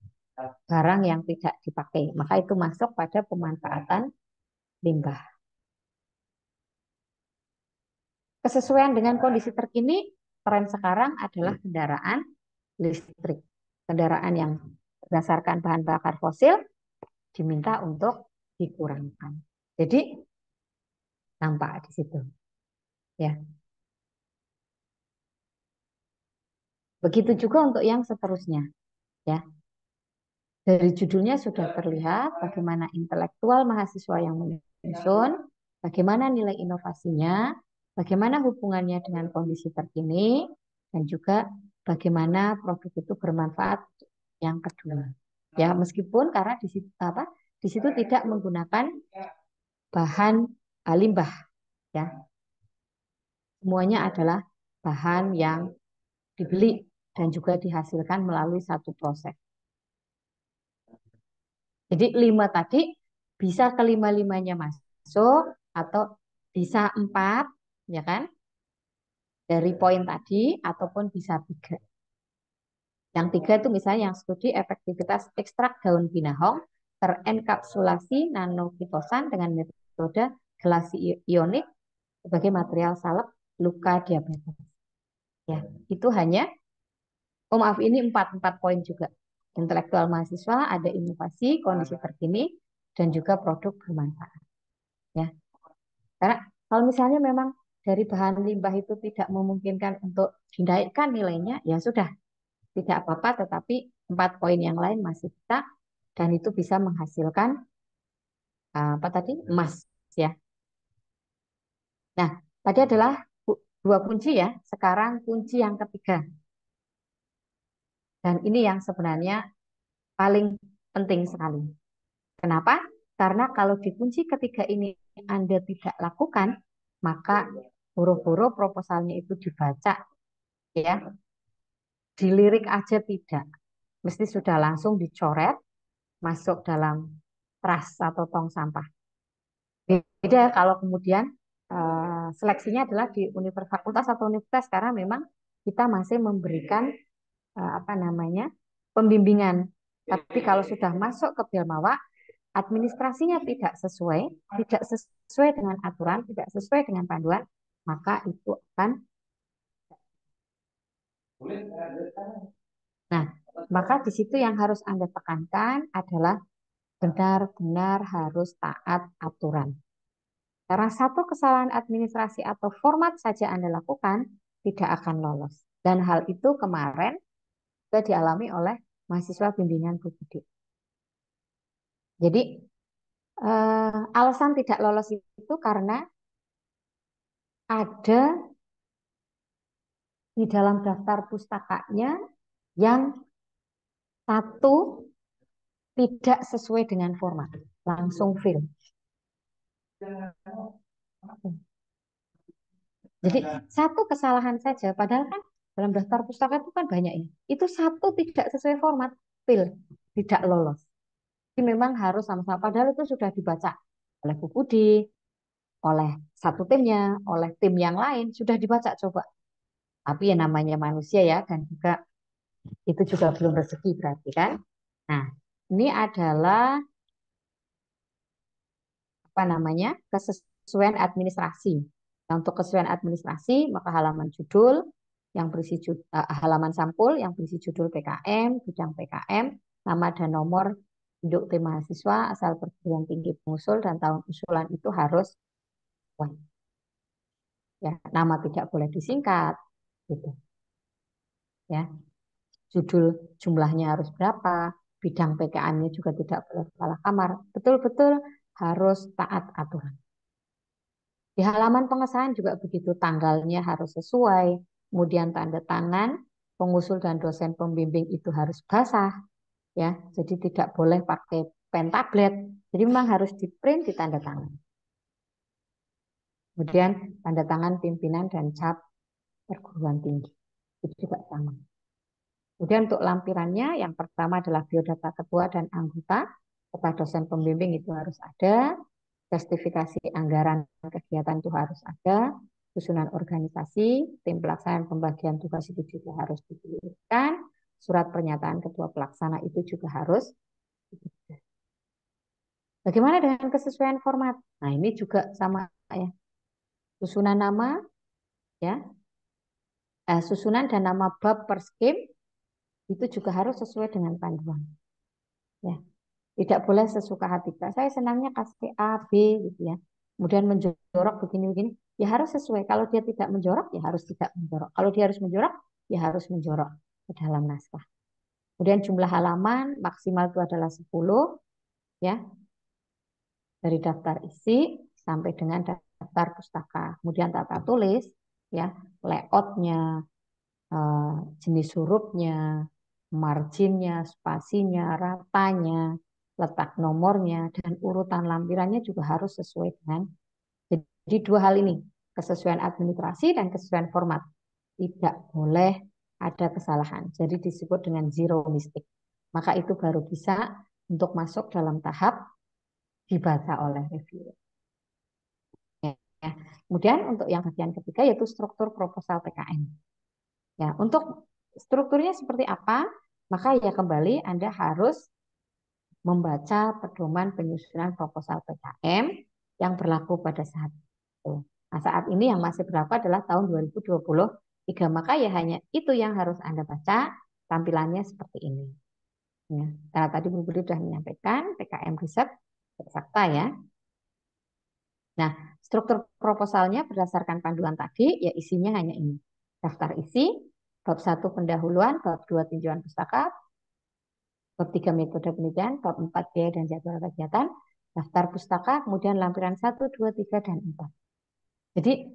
barang yang tidak dipakai. Maka itu masuk pada pemanfaatan limbah. Kesesuaian dengan kondisi terkini, tren sekarang adalah kendaraan listrik. Kendaraan yang berdasarkan bahan bakar fosil diminta untuk dikurangkan. Jadi nampak di situ. Ya. Begitu juga untuk yang seterusnya, ya. Dari judulnya sudah terlihat bagaimana intelektual mahasiswa yang menyusun, bagaimana nilai inovasinya, bagaimana hubungannya dengan kondisi terkini, dan juga bagaimana produk itu bermanfaat yang kedua. Ya, meskipun karena di situ tidak menggunakan bahan limbah, ya. Semuanya adalah bahan yang dibeli dan juga dihasilkan melalui satu proses. Jadi 5 tadi bisa kelima-limanya masuk atau bisa 4, ya kan? Dari poin tadi ataupun bisa 3. Yang 3 itu misalnya yang studi efektivitas ekstrak daun binahong terenkapsulasi nanokitosan dengan metode gelasi ionik sebagai material salep luka diabetes. Ya, itu hanya maaf ini 4 poin juga. Intelektual mahasiswa, ada inovasi, kondisi terkini, dan juga produk bermanfaat. Ya, karena kalau misalnya memang dari bahan limbah itu tidak memungkinkan untuk dinaikkan nilainya, ya sudah, tidak apa-apa, tetapi 4 poin yang lain masih bisa, dan itu bisa menghasilkan apa tadi emas, ya. Nah, tadi adalah 2 kunci ya. Sekarang kunci yang ketiga, dan ini yang sebenarnya paling penting sekali. Kenapa? Karena kalau di kunci ketiga ini Anda tidak lakukan, maka buru-buru proposalnya itu dibaca, ya, dilirik aja tidak. Mesti sudah langsung dicoret, masuk dalam tas atau tong sampah. Beda kalau kemudian seleksinya adalah di fakultas atau universitas karena memang kita masih memberikan apa namanya pembimbingan. Tapi kalau sudah masuk ke Belmawa, administrasinya tidak sesuai dengan aturan, tidak sesuai dengan panduan, maka itu akan. Nah, maka di situ yang harus Anda tekankan adalah benar-benar harus taat aturan. Karena satu kesalahan administrasi atau format saja Anda lakukan, tidak akan lolos. Dan hal itu kemarin sudah dialami oleh mahasiswa bimbingan Bu Budi. Jadi alasan tidak lolos itu karena ada di dalam daftar pustakanya yang satu tidak sesuai dengan format, langsung fail. Jadi satu kesalahan saja, padahal kan dalam daftar pustaka itu kan banyak ya. Itu satu tidak sesuai format, fail, tidak lolos. Jadi memang harus sama-sama. Padahal itu sudah dibaca oleh Bu Budi, oleh satu timnya, oleh tim yang lain, sudah dibaca coba. Tapi ya namanya manusia ya, dan juga itu juga belum rezeki berarti kan. Nah, ini adalah apa namanya kesesuaian administrasi. Nah, untuk kesesuaian administrasi, maka halaman judul yang berisi halaman sampul yang berisi judul PKM, bidang PKM, nama dan nomor induk tim mahasiswa, asal perguruan tinggi pengusul dan tahun usulan itu harus ya, nama tidak boleh disingkat gitu. Ya, judul jumlahnya harus berapa, bidang PKM-nya juga tidak boleh salah kamar. Betul-betul harus taat aturan. Di halaman pengesahan juga begitu, tanggalnya harus sesuai, kemudian tanda tangan pengusul dan dosen pembimbing itu harus basah, ya. Jadi tidak boleh pakai pen tablet. Jadi memang harus di print, ditanda tangan. Kemudian tanda tangan pimpinan dan cap perguruan tinggi itu juga sama. Kemudian untuk lampirannya, yang pertama adalah biodata ketua dan anggota, serta dosen pembimbing itu harus ada, justifikasi anggaran kegiatan itu harus ada, susunan organisasi, tim pelaksanaan pembagian tugas itu juga harus dipilihkan, surat pernyataan ketua pelaksana itu juga harus dipilihkan. Bagaimana dengan kesesuaian format? Nah ini juga sama ya, susunan nama, ya, susunan dan nama bab per skim itu juga harus sesuai dengan panduan. Ya, tidak boleh sesuka hati. Saya senangnya kasih A, B gitu ya. Kemudian menjorok begini-begini, ya harus sesuai. Kalau dia tidak menjorok, ya harus tidak menjorok. Kalau dia harus menjorok, ya harus menjorok ke dalam naskah. Kemudian jumlah halaman maksimal itu adalah 10 ya. Dari daftar isi sampai dengan daftar pustaka. Kemudian tata tulis ya, layoutnya, jenis hurufnya, marginnya, spasinya, ratanya, letak nomornya, dan urutan lampirannya juga harus sesuai dengan. Jadi dua hal ini, kesesuaian administrasi dan kesesuaian format. Tidak boleh ada kesalahan. Jadi disebut dengan zero mistake. Maka itu baru bisa untuk masuk dalam tahap dibaca oleh reviewer. Ya. Kemudian untuk yang bagian ketiga yaitu struktur proposal PKM. Ya, untuk strukturnya seperti apa? Maka ya kembali Anda harus membaca pedoman penyusunan proposal PKM yang berlaku pada saat itu. Nah, saat ini yang masih berlaku adalah tahun 2023. Maka ya hanya itu yang harus Anda baca, tampilannya seperti ini. Ya, karena tadi Bu Budi sudah menyampaikan PKM riset eksakta ya. Nah, struktur proposalnya berdasarkan panduan tadi, ya isinya hanya ini. Daftar isi, bab 1 pendahuluan, bab 2 tinjauan pustaka, bab 3 metode penelitian, bab 4 biaya dan jadwal kegiatan, daftar pustaka, kemudian lampiran 1, 2, 3, dan 4. Jadi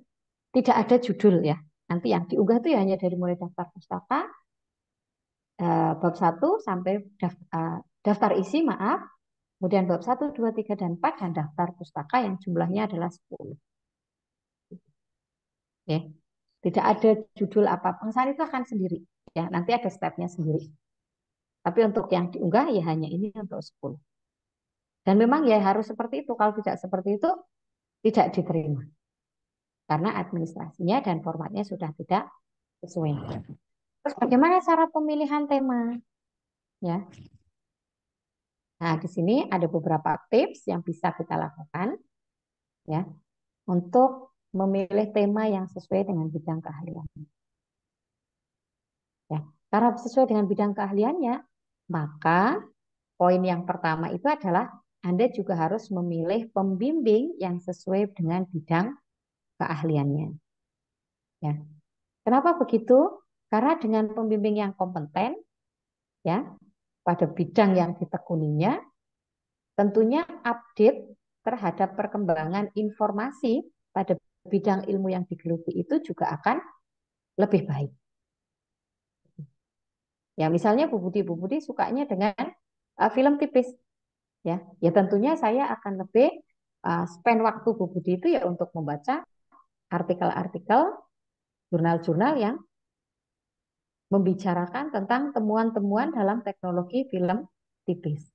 tidak ada judul ya. Nanti yang diunggah itu ya hanya dari mulai daftar pustaka, bab 1 sampai daftar isi, maaf, kemudian bab 1, 2, 3, dan 4, dan daftar pustaka yang jumlahnya adalah 10. Ya. Tidak ada judul apa. Pengesahan itu akan sendiri. Ya, nanti ada stepnya sendiri. Tapi untuk yang diunggah ya hanya ini untuk 10. Dan memang ya harus seperti itu. Kalau tidak seperti itu tidak diterima. Karena administrasinya dan formatnya sudah tidak sesuai. Terus bagaimana cara pemilihan tema? Ya. Nah, di sini ada beberapa tips yang bisa kita lakukan ya untuk memilih tema yang sesuai dengan bidang keahlian. Ya, karena sesuai dengan bidang keahliannya, maka poin yang pertama itu adalah Anda juga harus memilih pembimbing yang sesuai dengan bidang keahliannya. Ya. Kenapa begitu? Karena dengan pembimbing yang kompeten, ya, pada bidang yang ditekuninya, tentunya update terhadap perkembangan informasi pada bidang ilmu yang digeluti itu juga akan lebih baik. Ya, misalnya Bu Budi sukanya dengan film tipis, ya tentunya saya akan lebih spend waktu Bu Budi itu ya untuk membaca artikel-artikel jurnal-jurnal yang membicarakan tentang temuan-temuan dalam teknologi film tipis.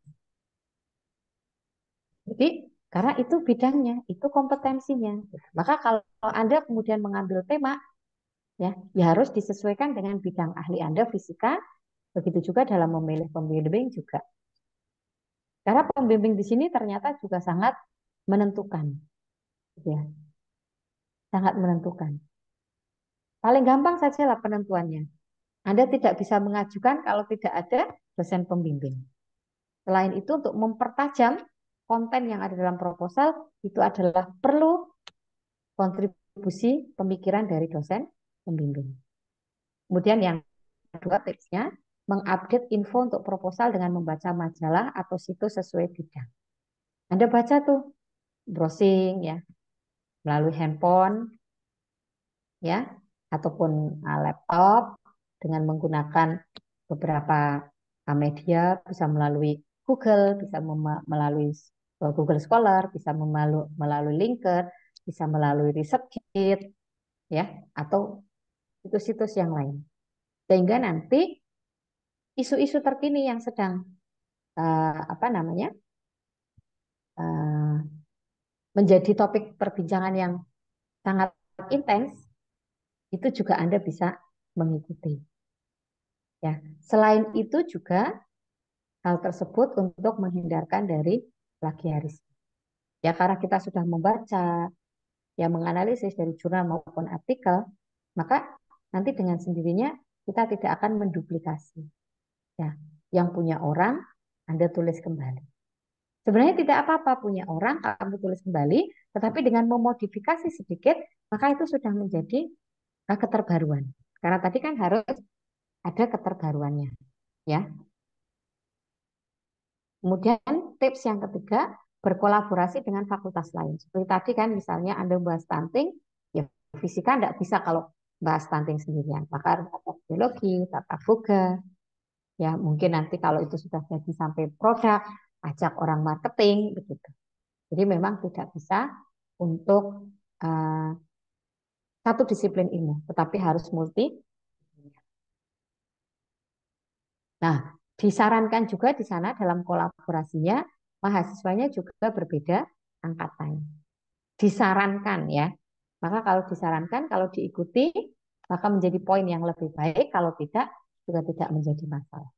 Jadi karena itu bidangnya, itu kompetensinya. Maka kalau Anda kemudian mengambil tema, ya harus disesuaikan dengan bidang ahli Anda fisika, begitu juga dalam memilih pembimbing juga. Karena pembimbing di sini ternyata juga sangat menentukan, ya, sangat menentukan. Paling gampang sajalah penentuannya. Anda tidak bisa mengajukan kalau tidak ada dosen pembimbing. Selain itu untuk mempertajam konten yang ada dalam proposal itu adalah perlu kontribusi pemikiran dari dosen pembimbing. Kemudian yang kedua tipsnya, mengupdate info untuk proposal dengan membaca majalah atau situs sesuai bidang. Anda baca tuh, browsing ya, melalui handphone ya, ataupun laptop dengan menggunakan beberapa media, bisa melalui Google, bisa melalui Google Scholar, bisa melalui LinkedIn, bisa melalui ResearchGate, ya, atau situs-situs yang lain. Sehingga nanti isu-isu terkini yang sedang apa namanya uh, menjadi topik perbincangan yang sangat intens, itu juga Anda bisa mengikuti. Ya, selain itu juga hal tersebut untuk menghindarkan dari plagiarisme. Ya, karena kita sudah membaca, ya menganalisis dari jurnal maupun artikel, maka nanti dengan sendirinya kita tidak akan menduplikasi. Ya, yang punya orang Anda tulis kembali. Sebenarnya tidak apa-apa punya orang kamu tulis kembali, tetapi dengan memodifikasi sedikit, maka itu sudah menjadi keterbaruan. Karena tadi kan harus ada keterbaruannya, ya. Kemudian tips yang ketiga, berkolaborasi dengan fakultas lain. Seperti tadi kan misalnya Anda bahas stunting, ya fisika tidak bisa kalau bahas stunting sendirian. Maka harus ada biologi, tata boga, ya mungkin nanti kalau itu sudah jadi sampai produk, ajak orang marketing, begitu. Jadi memang tidak bisa untuk uh, satu disiplin ilmu, tetapi harus multi. Nah, disarankan juga di sana dalam kolaborasinya, mahasiswanya juga berbeda angkatan. Disarankan ya. Maka kalau disarankan, kalau diikuti, maka menjadi poin yang lebih baik. Kalau tidak, juga tidak menjadi masalah.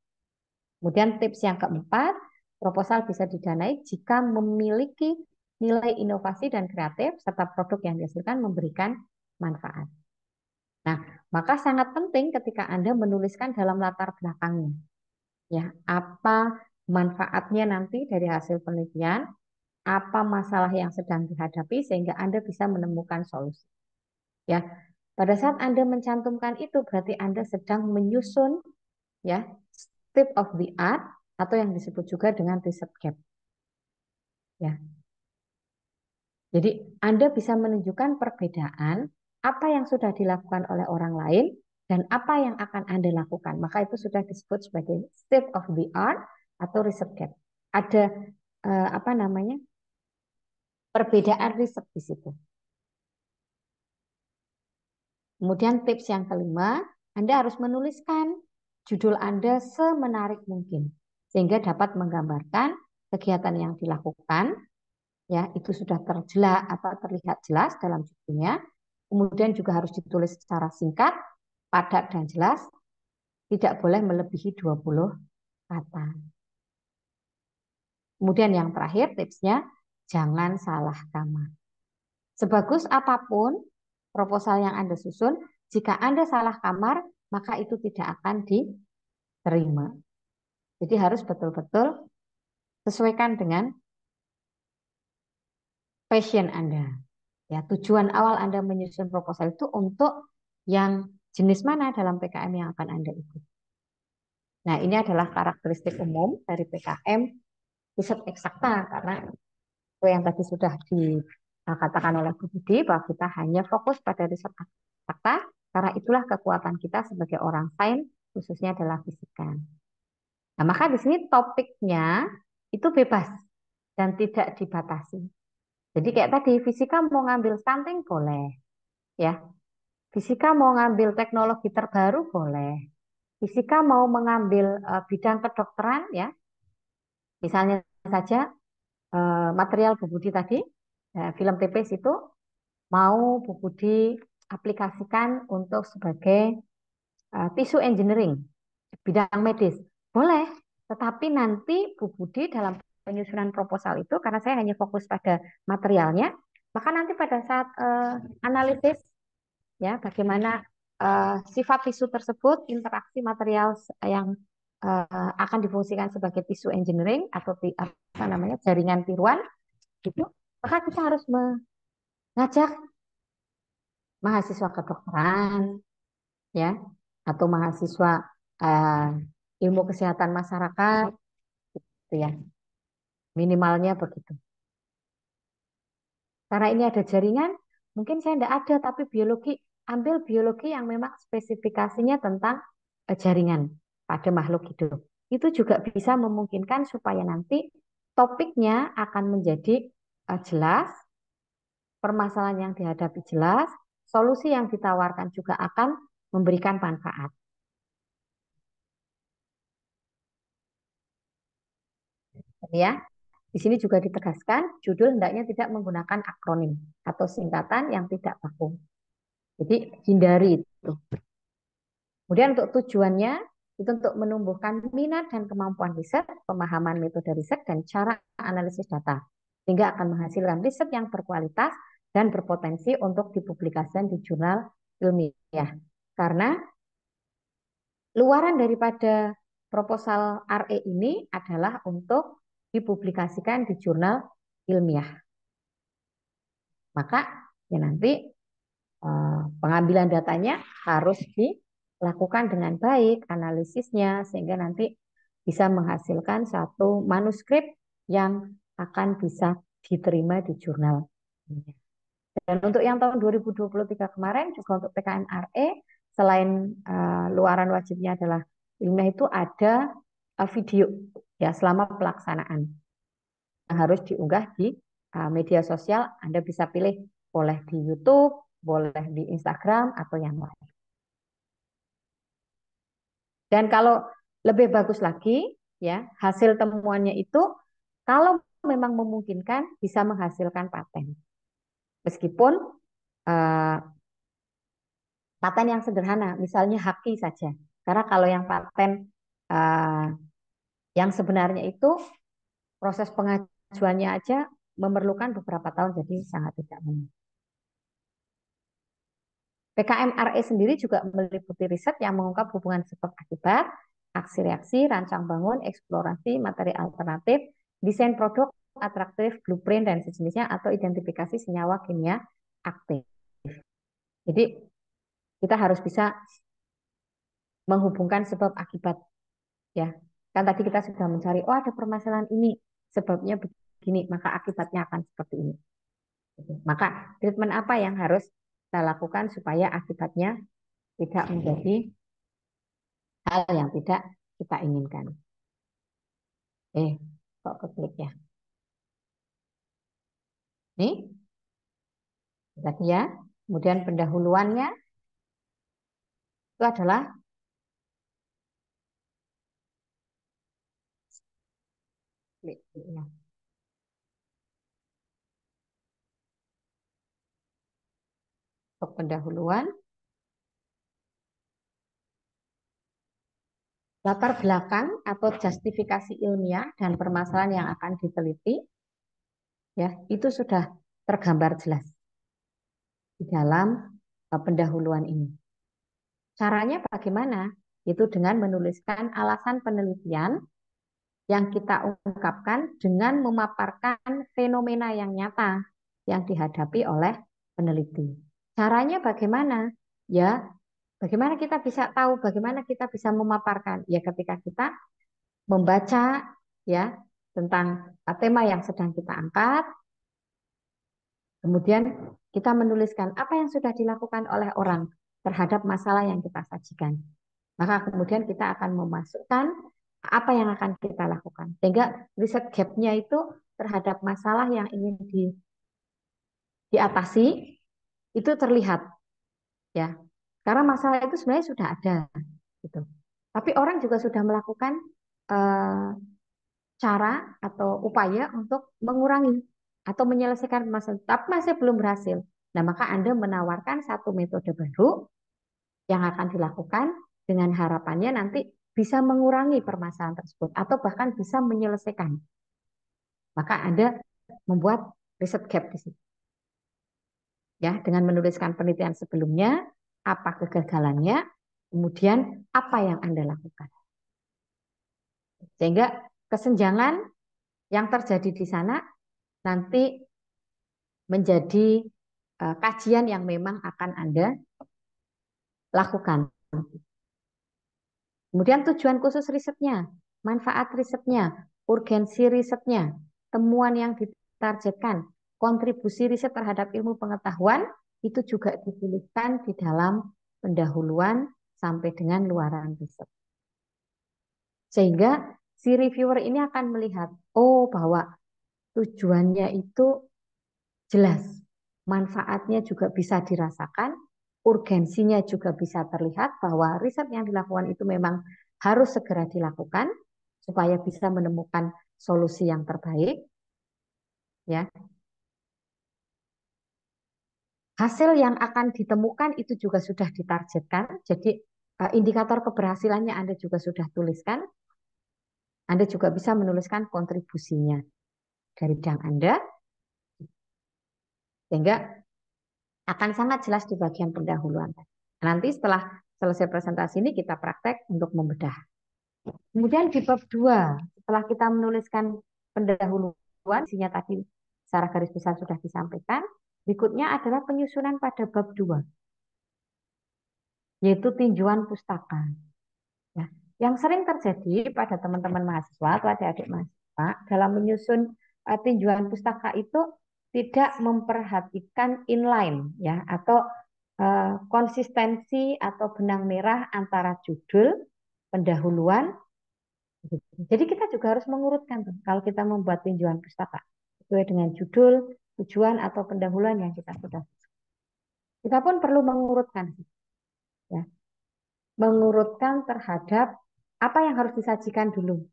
Kemudian tips yang keempat, proposal bisa didanai jika memiliki nilai inovasi dan kreatif, serta produk yang dihasilkan memberikan manfaat. Nah, maka sangat penting ketika Anda menuliskan dalam latar belakangnya. Ya, apa manfaatnya nanti dari hasil penelitian, apa masalah yang sedang dihadapi sehingga Anda bisa menemukan solusi. Ya, pada saat Anda mencantumkan itu berarti Anda sedang menyusun ya state of the art atau yang disebut juga dengan research gap. Ya. Jadi Anda bisa menunjukkan perbedaan apa yang sudah dilakukan oleh orang lain dan apa yang akan Anda lakukan. Maka itu sudah disebut sebagai state of the art atau research gap. Ada apa namanya? Perbedaan riset di situ. Kemudian tips yang kelima, Anda harus menuliskan judul Anda semenarik mungkin sehingga dapat menggambarkan kegiatan yang dilakukan, ya itu sudah terlihat jelas dalam judulnya. Kemudian juga harus ditulis secara singkat, padat dan jelas, tidak boleh melebihi 20 kata. Kemudian yang terakhir tipsnya, jangan salah kamar. Sebagus apapun proposal yang Anda susun, jika Anda salah kamar, maka itu tidak akan diterima. Jadi harus betul-betul sesuaikan dengan passion Anda. Ya, tujuan awal Anda menyusun proposal itu untuk yang jenis mana dalam PKM yang akan Anda ikut. Nah, ini adalah karakteristik umum dari PKM riset eksakta, karena itu yang tadi sudah dikatakan oleh Bu Budi bahwa kita hanya fokus pada riset eksakta, karena itulah kekuatan kita sebagai orang sains, khususnya adalah fisika. Nah, maka di sini topiknya itu bebas dan tidak dibatasi. Jadi kayak tadi, fisika mau ngambil stunting boleh, ya. Fisika mau ngambil teknologi terbaru boleh. Fisika mau mengambil bidang kedokteran, ya. Misalnya saja material Bu Budi tadi, film TPS itu mau Bu Budi aplikasikan untuk sebagai tissue engineering, bidang medis. Boleh, tetapi nanti Bu Budi dalam penyusunan proposal itu, karena saya hanya fokus pada materialnya, maka nanti pada saat analisis, ya bagaimana sifat tisu tersebut, interaksi material yang akan difungsikan sebagai tissue engineering atau apa namanya jaringan tiruan, gitu, maka kita harus mengajak mahasiswa kedokteran, ya, atau mahasiswa eh, ilmu kesehatan masyarakat, gitu ya, minimalnya begitu. Karena ini ada jaringan, mungkin saya tidak ada, tapi biologi, ambil biologi yang memang spesifikasinya tentang jaringan pada makhluk hidup. Itu juga bisa memungkinkan supaya nanti topiknya akan menjadi jelas, permasalahan yang dihadapi jelas, solusi yang ditawarkan juga akan memberikan manfaat. Ya, di sini juga ditegaskan judul hendaknya tidak menggunakan akronim atau singkatan yang tidak baku. Jadi hindari itu. Kemudian untuk tujuannya itu untuk menumbuhkan minat dan kemampuan riset, pemahaman metode riset dan cara analisis data, sehingga akan menghasilkan riset yang berkualitas dan berpotensi untuk dipublikasikan di jurnal ilmiah. Karena luaran daripada proposal RE ini adalah untuk dipublikasikan di jurnal ilmiah. Maka ya nanti pengambilan datanya harus dilakukan dengan baik, analisisnya, sehingga nanti bisa menghasilkan satu manuskrip yang akan bisa diterima di jurnal. Dan untuk yang tahun 2023 kemarin juga untuk PKM RE, selain luaran wajibnya adalah ilmiah, itu ada video ya selama pelaksanaan yang harus diunggah di media sosial. Anda bisa pilih boleh di YouTube, boleh di Instagram atau yang lain. Dan kalau lebih bagus lagi, ya hasil temuannya itu kalau memang memungkinkan bisa menghasilkan paten. Meskipun uh, paten yang sederhana, misalnya haki saja. Karena kalau yang paten uh, yang sebenarnya itu proses pengajuannya aja memerlukan beberapa tahun, jadi sangat tidak mungkin. PKM RE sendiri juga meliputi riset yang mengungkap hubungan sebab akibat, aksi reaksi, rancang bangun, eksplorasi, materi alternatif, desain produk atraktif, blueprint dan sejenisnya, atau identifikasi senyawa kimia aktif. Jadi kita harus bisa menghubungkan sebab akibat, ya. Kan tadi kita sudah mencari, oh ada permasalahan ini, sebabnya begini, maka akibatnya akan seperti ini. Maka treatment apa yang harus kita lakukan supaya akibatnya tidak menjadi hal yang tidak kita inginkan. Kok keklik ya? Nih, tadi ya. Kemudian pendahuluannya, itu adalah untuk pendahuluan, latar belakang atau justifikasi ilmiah dan permasalahan yang akan diteliti, ya itu sudah tergambar jelas di dalam pendahuluan ini. Caranya bagaimana? Itu dengan menuliskan alasan penelitian yang kita ungkapkan dengan memaparkan fenomena yang nyata yang dihadapi oleh peneliti. Caranya bagaimana? Ya, bagaimana kita bisa tahu, bagaimana kita bisa memaparkan? Ya, ketika kita membaca ya tentang tema yang sedang kita angkat, kemudian kita menuliskan apa yang sudah dilakukan oleh orang terhadap masalah yang kita sajikan. Maka kemudian kita akan memasukkan apa yang akan kita lakukan. Sehingga riset gap-nya itu terhadap masalah yang ingin diatasi itu terlihat ya. Karena masalah itu sebenarnya sudah ada gitu. Tapi orang juga sudah melakukan eh, cara atau upaya untuk mengurangi atau menyelesaikan masalah, tapi masih belum berhasil. Nah, maka Anda menawarkan satu metode baru yang akan dilakukan dengan harapannya nanti bisa mengurangi permasalahan tersebut atau bahkan bisa menyelesaikan. Maka Anda membuat riset gap di situ. Ya, dengan menuliskan penelitian sebelumnya, apa kegagalannya, kemudian apa yang Anda lakukan. Sehingga kesenjangan yang terjadi di sana nanti menjadi kajian yang memang akan Anda lakukan. Kemudian tujuan khusus risetnya, manfaat risetnya, urgensi risetnya, temuan yang ditargetkan, kontribusi riset terhadap ilmu pengetahuan, itu juga dituliskan di dalam pendahuluan sampai dengan luaran riset. Sehingga si reviewer ini akan melihat, oh bahwa tujuannya itu jelas, manfaatnya juga bisa dirasakan, urgensinya juga bisa terlihat bahwa riset yang dilakukan itu memang harus segera dilakukan supaya bisa menemukan solusi yang terbaik. Ya, hasil yang akan ditemukan itu juga sudah ditargetkan. Jadi indikator keberhasilannya Anda juga sudah tuliskan. Anda juga bisa menuliskan kontribusinya dari bidang Anda, sehingga akan sangat jelas di bagian pendahuluan. Nanti setelah selesai presentasi ini kita praktek untuk membedah. Kemudian di bab 2, setelah kita menuliskan pendahuluan, isinya tadi secara garis besar sudah disampaikan, berikutnya adalah penyusunan pada bab 2, yaitu tinjauan pustaka. Ya. Yang sering terjadi pada teman-teman mahasiswa atau adik-adik mahasiswa dalam menyusun tinjauan pustaka itu tidak memperhatikan inline ya atau konsistensi atau benang merah antara judul, pendahuluan. Jadi kita juga harus mengurutkan tuh kalau kita membuat tinjauan pustaka sesuai dengan judul, tujuan atau pendahuluan yang kita sudah. Kita pun perlu mengurutkan ya. Mengurutkan terhadap apa yang harus disajikan dulu.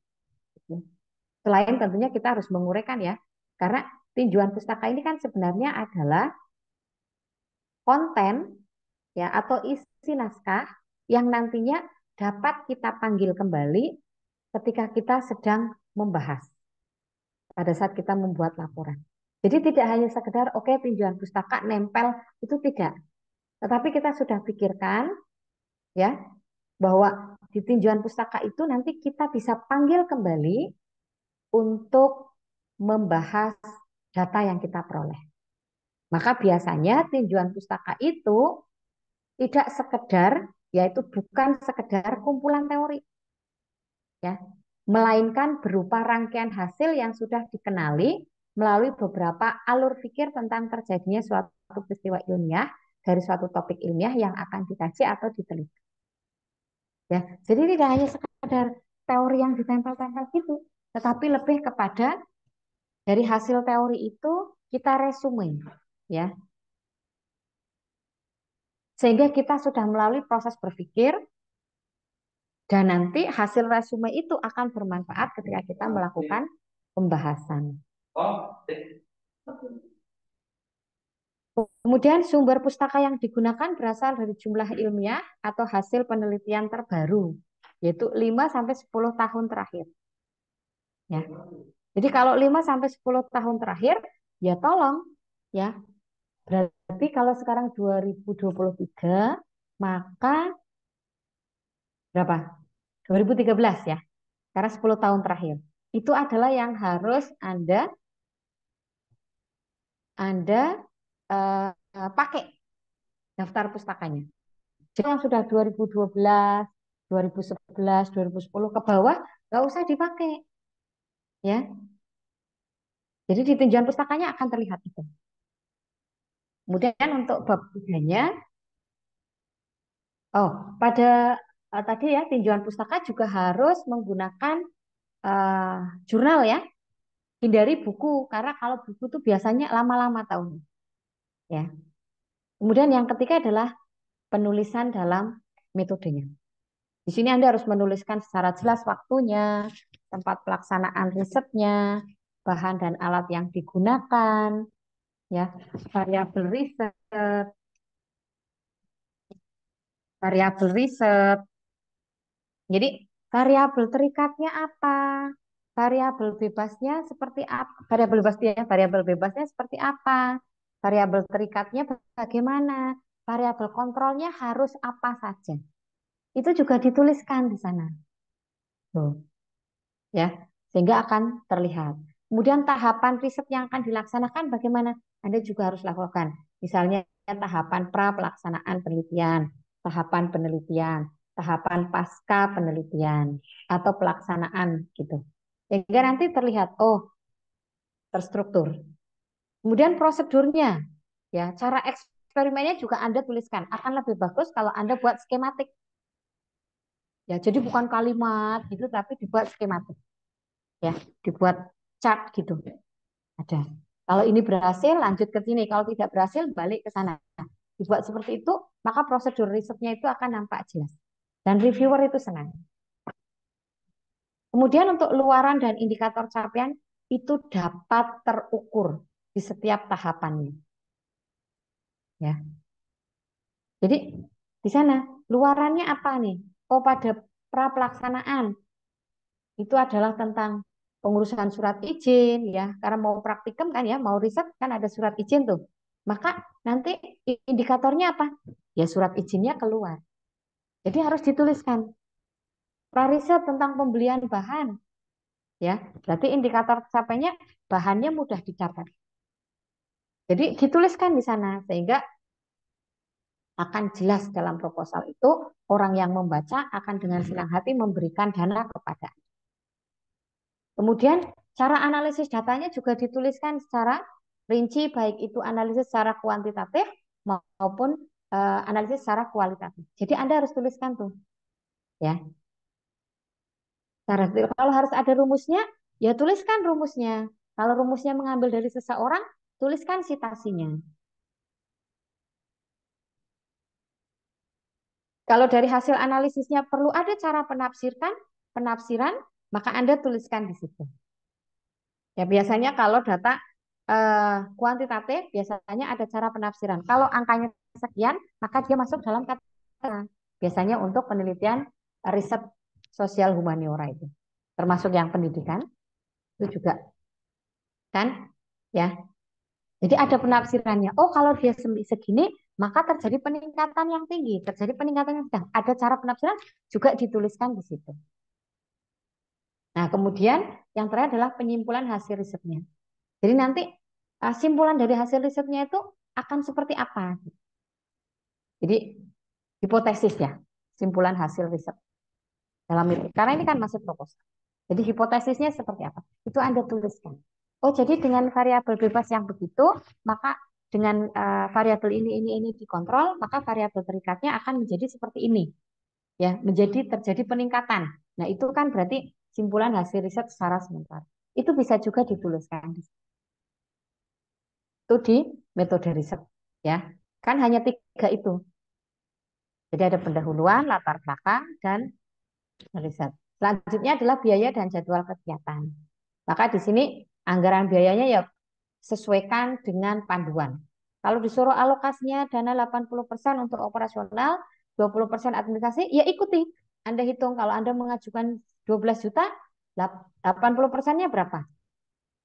Selain tentunya kita harus menguraikan ya. Karena tinjauan pustaka ini kan sebenarnya adalah konten ya atau isi naskah yang nantinya dapat kita panggil kembali ketika kita sedang membahas pada saat kita membuat laporan. Jadi tidak hanya sekedar oke tinjauan pustaka nempel itu tidak, tetapi kita sudah pikirkan ya bahwa di tinjauan pustaka itu nanti kita bisa panggil kembali untuk membahas data yang kita peroleh. Maka biasanya tinjauan pustaka itu tidak sekedar, yaitu bukan sekedar kumpulan teori, ya, melainkan berupa rangkaian hasil yang sudah dikenali melalui beberapa alur pikir tentang terjadinya suatu peristiwa ilmiah dari suatu topik ilmiah yang akan dikaji atau diteliti. Ya, jadi tidak hanya sekedar teori yang ditempel-tempel gitu, tetapi lebih kepada dari hasil teori itu kita resume, ya. Sehingga kita sudah melalui proses berpikir dan nanti hasil resume itu akan bermanfaat ketika kita melakukan pembahasan. Kemudian sumber pustaka yang digunakan berasal dari jumlah ilmiah atau hasil penelitian terbaru, yaitu 5 sampai 10 tahun terakhir. Ya. Jadi kalau 5 sampai 10 tahun terakhir, ya tolong ya. Berarti kalau sekarang 2023, maka berapa? 2013 ya. Karena 10 tahun terakhir. Itu adalah yang harus Anda pakai daftar pustakanya. Jadi yang sudah 2012, 2011, 2010 ke bawah nggak usah dipakai, ya. Jadi di tinjauan pustakanya akan terlihat itu. Kemudian untuk bab 3-nya, pada tadi ya tinjauan pustaka juga harus menggunakan eh, jurnal ya. Hindari buku karena kalau buku itu biasanya lama-lama tahun, ya. Kemudian yang ketiga adalah penulisan dalam metodenya. Di sini Anda harus menuliskan secara jelas waktunya, tempat pelaksanaan risetnya, bahan dan alat yang digunakan, ya, variabel riset, variabel riset. Jadi variabel terikatnya apa? Variabel bebasnya seperti apa? Variabel bebasnya seperti apa? Variabel terikatnya bagaimana? Variabel kontrolnya harus apa saja? Itu juga dituliskan di sana. Tuh. Ya, sehingga akan terlihat. Kemudian tahapan riset yang akan dilaksanakan bagaimana? Anda juga harus lakukan. Misalnya tahapan pra pelaksanaan penelitian, tahapan penelitian, tahapan pasca penelitian atau pelaksanaan gitu. Sehingga nanti terlihat terstruktur. Kemudian prosedurnya, ya, cara eksperimennya juga Anda tuliskan. Akan lebih bagus kalau Anda buat skematik. Ya, jadi bukan kalimat gitu tapi dibuat skematik. Ya, dibuat chart gitu. Ada. Kalau ini berhasil, lanjut ke sini. Kalau tidak berhasil, balik ke sana. Dibuat seperti itu, maka prosedur risetnya itu akan nampak jelas. Dan reviewer itu senang. Kemudian untuk luaran dan indikator capaian itu dapat terukur di setiap tahapannya. Ya. Jadi di sana luarannya apa nih? Pada pra pelaksanaan itu adalah tentang pengurusan surat izin ya, karena mau praktikum kan ya, mau riset kan ada surat izin tuh. Maka nanti indikatornya apa? Ya surat izinnya keluar. Jadi harus dituliskan. Prariset tentang pembelian bahan ya. Berarti indikator capainya bahannya mudah dicapai. Jadi dituliskan di sana sehingga akan jelas dalam proposal itu orang yang membaca akan dengan senang hati memberikan dana kepada. Kemudian cara analisis datanya juga dituliskan secara rinci, baik itu analisis secara kuantitatif maupun analisis secara kualitatif. Jadi Anda harus tuliskan tuh, ya. Kalau harus ada rumusnya, ya tuliskan rumusnya. Kalau rumusnya mengambil dari seseorang, tuliskan sitasinya. Kalau dari hasil analisisnya perlu ada cara penafsiran, maka Anda tuliskan di situ. Ya biasanya kalau data kuantitatif biasanya ada cara penafsiran. Kalau angkanya sekian, maka dia masuk dalam kata. Biasanya untuk penelitian riset sosial humaniora itu. Termasuk yang pendidikan itu juga kan ya. Jadi ada penafsirannya. Oh, kalau dia segini, maka terjadi peningkatan yang tinggi, terjadi peningkatan yang sedang. Ada cara penafsiran juga dituliskan di situ. Nah, kemudian yang terakhir adalah penyimpulan hasil risetnya. Jadi nanti simpulan dari hasil risetnya itu akan seperti apa? Jadi hipotesis ya, simpulan hasil riset dalam itu. Karena ini kan masih proposal. Jadi hipotesisnya seperti apa? Itu Anda tuliskan. Oh, jadi dengan variabel bebas yang begitu, maka dengan variabel ini dikontrol, maka variabel terikatnya akan menjadi seperti ini. Ya, menjadi terjadi peningkatan. Nah, itu kan berarti simpulan hasil riset secara sementara. Itu bisa juga dituliskan itu di metode riset ya. Kan hanya 3 itu. Jadi ada pendahuluan, latar belakang, dan riset. Selanjutnya adalah biaya dan jadwal kegiatan. Maka di sini anggaran biayanya ya sesuaikan dengan panduan. Kalau disuruh alokasinya dana 80% untuk operasional, 20% administrasi, ya ikuti. Anda hitung kalau Anda mengajukan 12 juta, 80%-nya berapa?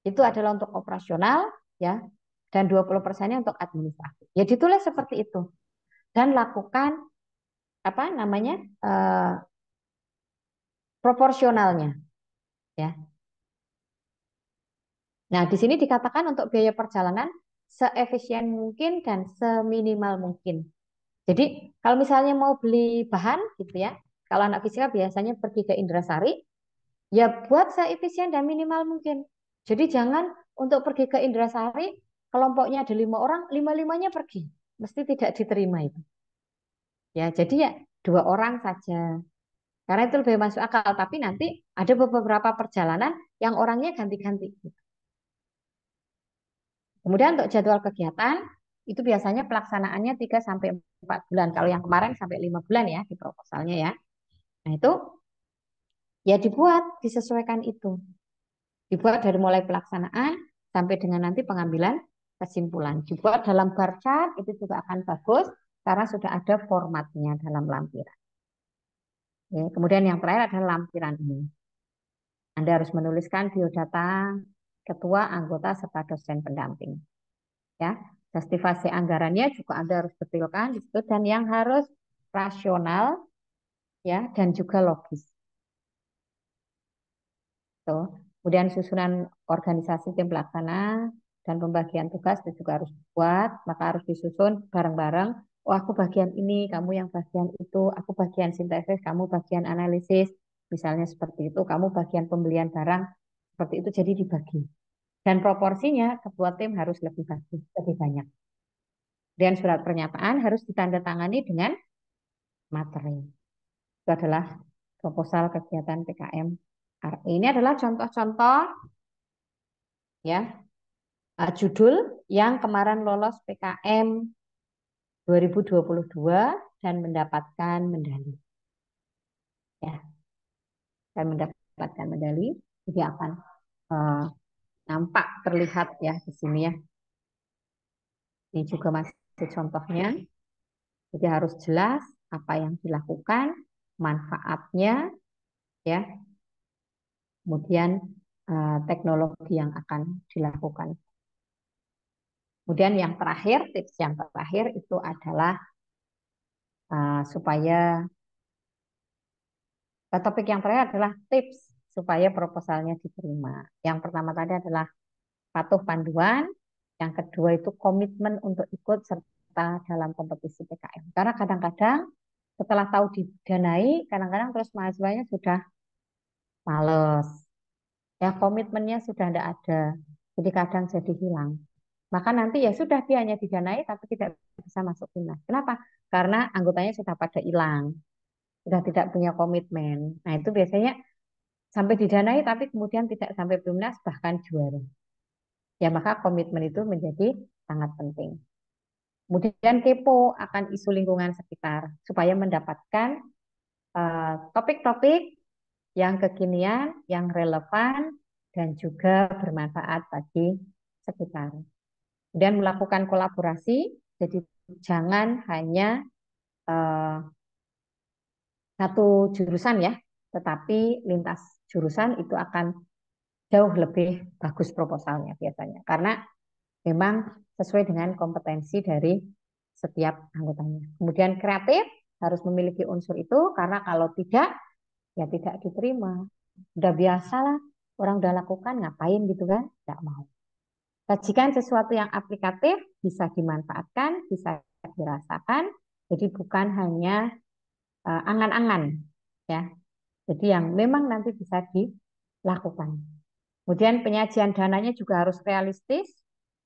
Itu adalah untuk operasional, ya, dan 20%-nya untuk administrasi. Ya ditulis seperti itu. Dan lakukan apa namanya proporsionalnya, ya. Nah, di sini dikatakan untuk biaya perjalanan seefisien mungkin dan seminimal mungkin. Jadi, kalau misalnya mau beli bahan gitu ya, kalau anak fisika biasanya pergi ke Indrasari, ya buat seefisien dan minimal mungkin. Jadi jangan untuk pergi ke Indrasari, kelompoknya ada 5 orang, lima-limanya pergi. Mesti tidak diterima itu. Ya, jadi ya 2 orang saja. Karena itu lebih masuk akal. Tapi nanti ada beberapa perjalanan yang orangnya ganti-ganti. Kemudian untuk jadwal kegiatan, itu biasanya pelaksanaannya 3 sampai 4 bulan. Kalau yang kemarin sampai 5 bulan ya di proposalnya ya. Nah itu ya dibuat, disesuaikan itu. Dibuat dari mulai pelaksanaan sampai dengan nanti pengambilan kesimpulan. Dibuat dalam bar chart, itu juga akan bagus karena sudah ada formatnya dalam lampiran. Ya, kemudian yang terakhir adalah lampiran ini. Anda harus menuliskan biodata ketua, anggota, serta dosen pendamping. Ya, justifasi anggarannya juga Anda harus betulkan di situ dan yang harus rasional ya dan juga logis. Tuh. Kemudian susunan organisasi tim pelaksana dan pembagian tugas itu juga harus dibuat, maka harus disusun bareng-bareng. Oh, aku bagian ini, kamu yang bagian itu, aku bagian sintesis, kamu bagian analisis, misalnya seperti itu, kamu bagian pembelian barang, seperti itu jadi dibagi. Dan proporsinya ketua tim harus lebih banyak. Dan surat pernyataan harus ditandatangani dengan materi. Itu adalah proposal kegiatan PKM RI. Ini adalah contoh-contoh ya judul yang kemarin lolos PKM 2022 dan mendapatkan medali. Ya, dan mendapatkan medali. Jadi akan uh, nampak terlihat ya di sini ya. Ini juga masih contohnya. Jadi harus jelas apa yang dilakukan, manfaatnya, ya, kemudian teknologi yang akan dilakukan. Kemudian yang terakhir, tips yang terakhir itu adalah supaya topik yang terakhir adalah tips supaya proposalnya diterima. Yang pertama tadi adalah patuh panduan, yang kedua itu komitmen untuk ikut serta dalam kompetisi PKM. Karena kadang-kadang setelah tahu didanai, kadang-kadang terus mahasiswanya sudah males. Ya komitmennya sudah tidak ada. Jadi kadang jadi hilang. Maka nanti ya sudah dia hanya didanai tapi tidak bisa masuk timnas. Kenapa? Karena anggotanya sudah pada hilang, sudah tidak punya komitmen. Nah itu biasanya sampai didanai tapi kemudian tidak sampai timnas bahkan juara. Ya maka komitmen itu menjadi sangat penting. Kemudian kepo akan isu lingkungan sekitar supaya mendapatkan topik-topik yang kekinian, yang relevan, dan juga bermanfaat bagi sekitar. Dan melakukan kolaborasi, jadi jangan hanya uh, satu jurusan ya, tetapi lintas jurusan itu akan jauh lebih bagus proposalnya biasanya. Karena memang sesuai dengan kompetensi dari setiap anggotanya. Kemudian kreatif harus memiliki unsur itu, karena kalau tidak, ya tidak diterima. Udah biasa lah, orang udah lakukan, ngapain gitu kan? Tidak mau. Sajikan sesuatu yang aplikatif, bisa dimanfaatkan, bisa dirasakan. Jadi bukan hanya angan-angan, ya. Jadi yang memang nanti bisa dilakukan. Kemudian penyajian dananya juga harus realistis,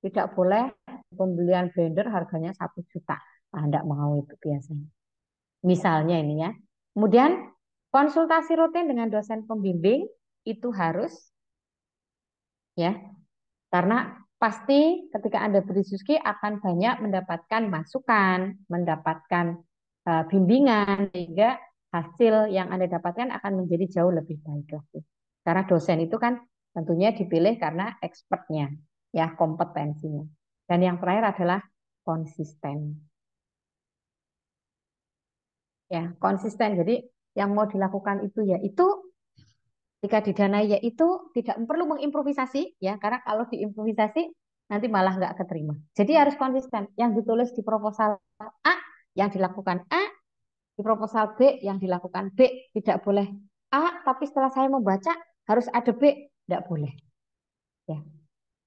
tidak boleh pembelian blender harganya 1 juta. Ah, enggak mau itu biasanya. Misalnya ini ya. Kemudian konsultasi rutin dengan dosen pembimbing itu harus ya, karena pasti ketika Anda berdiskusi akan banyak mendapatkan masukan, mendapatkan bimbingan sehingga hasil yang Anda dapatkan akan menjadi jauh lebih baik lagi. Karena dosen itu kan tentunya dipilih karena expertnya, ya kompetensinya. Dan yang terakhir adalah konsisten. Ya, konsisten. Jadi yang mau dilakukan itu ya itu jika didanai ya itu tidak perlu mengimprovisasi ya karena kalau diimprovisasi nanti malah nggak keterima. Jadi harus konsisten. Yang ditulis di proposal A yang dilakukan A, di proposal B yang dilakukan B. Tidak boleh A tapi setelah saya membaca harus ada B, tidak boleh. Ya,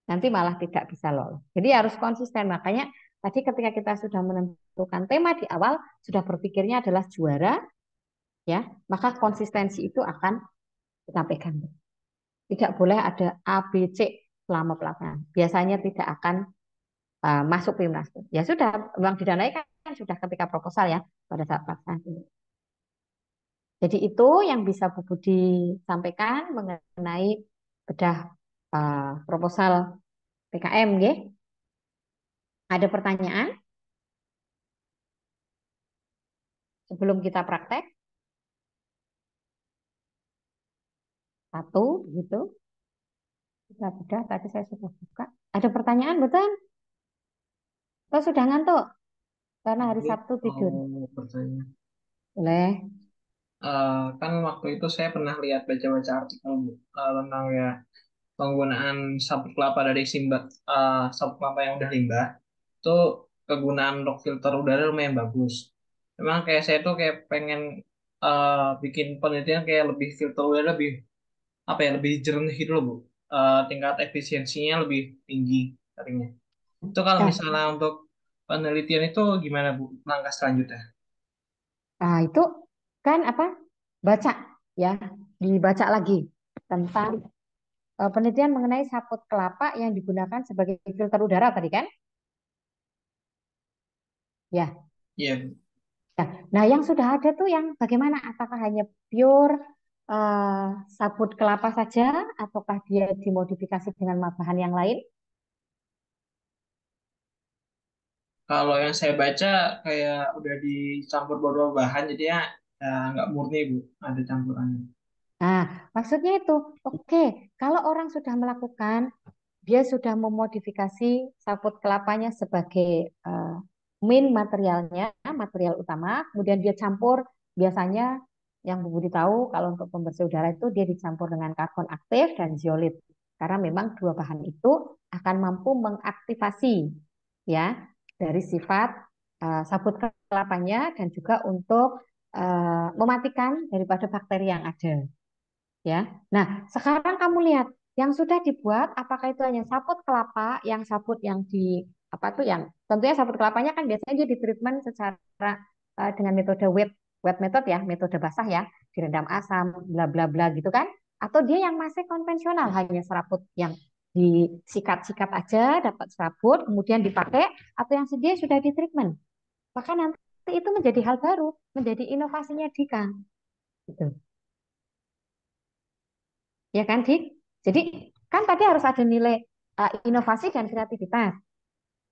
nanti malah tidak bisa lolos. Jadi harus konsisten. Makanya tadi ketika kita sudah menentukan tema di awal sudah berpikirnya adalah juara ya, maka konsistensi itu akan kita pegang. Tidak boleh ada A, B, C selama pelaksanaan. Biasanya tidak akan masuk PIMNAS. Ya sudah, memang didanai kan sudah ketika proposal ya pada saat pelaksanaan. Jadi itu yang bisa Bu Budi sampaikan mengenai bedah proposal PKM, ya. Ada pertanyaan sebelum kita praktek? Satu, begitu. Sudah, tadi saya sudah buka. Ada pertanyaan, betul? Atau sudah ngantuk? Karena hari Ini Sabtu tidur. mau bertanya. Boleh. Kan waktu itu saya pernah lihat baca-baca artikel Bu, tentang ya penggunaan sabut kelapa dari sabut kelapa yang udah limbah itu kegunaan untuk filter udara lumayan bagus. Memang kayak saya tuh kayak pengen bikin penelitian kayak lebih filter udara lebih apa ya lebih jernih gitu loh Bu. Tingkat efisiensinya lebih tinggi katanya. Itu kalau Nah, misalnya untuk penelitian itu gimana Bu langkah selanjutnya? nah, itu kan apa? Baca ya, dibaca lagi tentang penelitian mengenai saput kelapa yang digunakan sebagai filter udara tadi kan? Ya. Iya Bu. Ya. Nah, yang sudah ada tuh yang bagaimana? Apakah hanya pure sabut kelapa saja ataukah dia dimodifikasi dengan bahan yang lain? Kalau yang saya baca kayak udah dicampur beberapa bahan jadi ya nggak murni Bu, ada campurannya. Nah, maksudnya itu, oke, kalau orang sudah melakukan, dia sudah memodifikasi saput kelapanya sebagai main materialnya, material utama, kemudian dia campur, biasanya yang Bu Budi tahu, kalau untuk pembersih udara itu dia dicampur dengan karbon aktif dan zeolit. Karena memang dua bahan itu akan mampu mengaktifasi ya dari sifat sabut kelapanya dan juga untuk mematikan daripada bakteri yang ada ya. Nah, sekarang kamu lihat yang sudah dibuat apakah itu hanya sabut kelapa, yang sabut yang di apa tuh yang tentunya sabut kelapanya kan biasanya dia di treatment secara dengan metode wet wet method ya, metode basah ya, direndam asam bla bla bla gitu kan. Atau dia yang masih konvensional hanya serabut yang disikat-sikat aja dapat serabut kemudian dipakai atau yang sedia sudah di treatment. Maka nanti itu menjadi hal baru, menjadi inovasinya Dika gitu. Ya kan, Dik? Jadi kan tadi harus ada nilai inovasi dan kreativitas.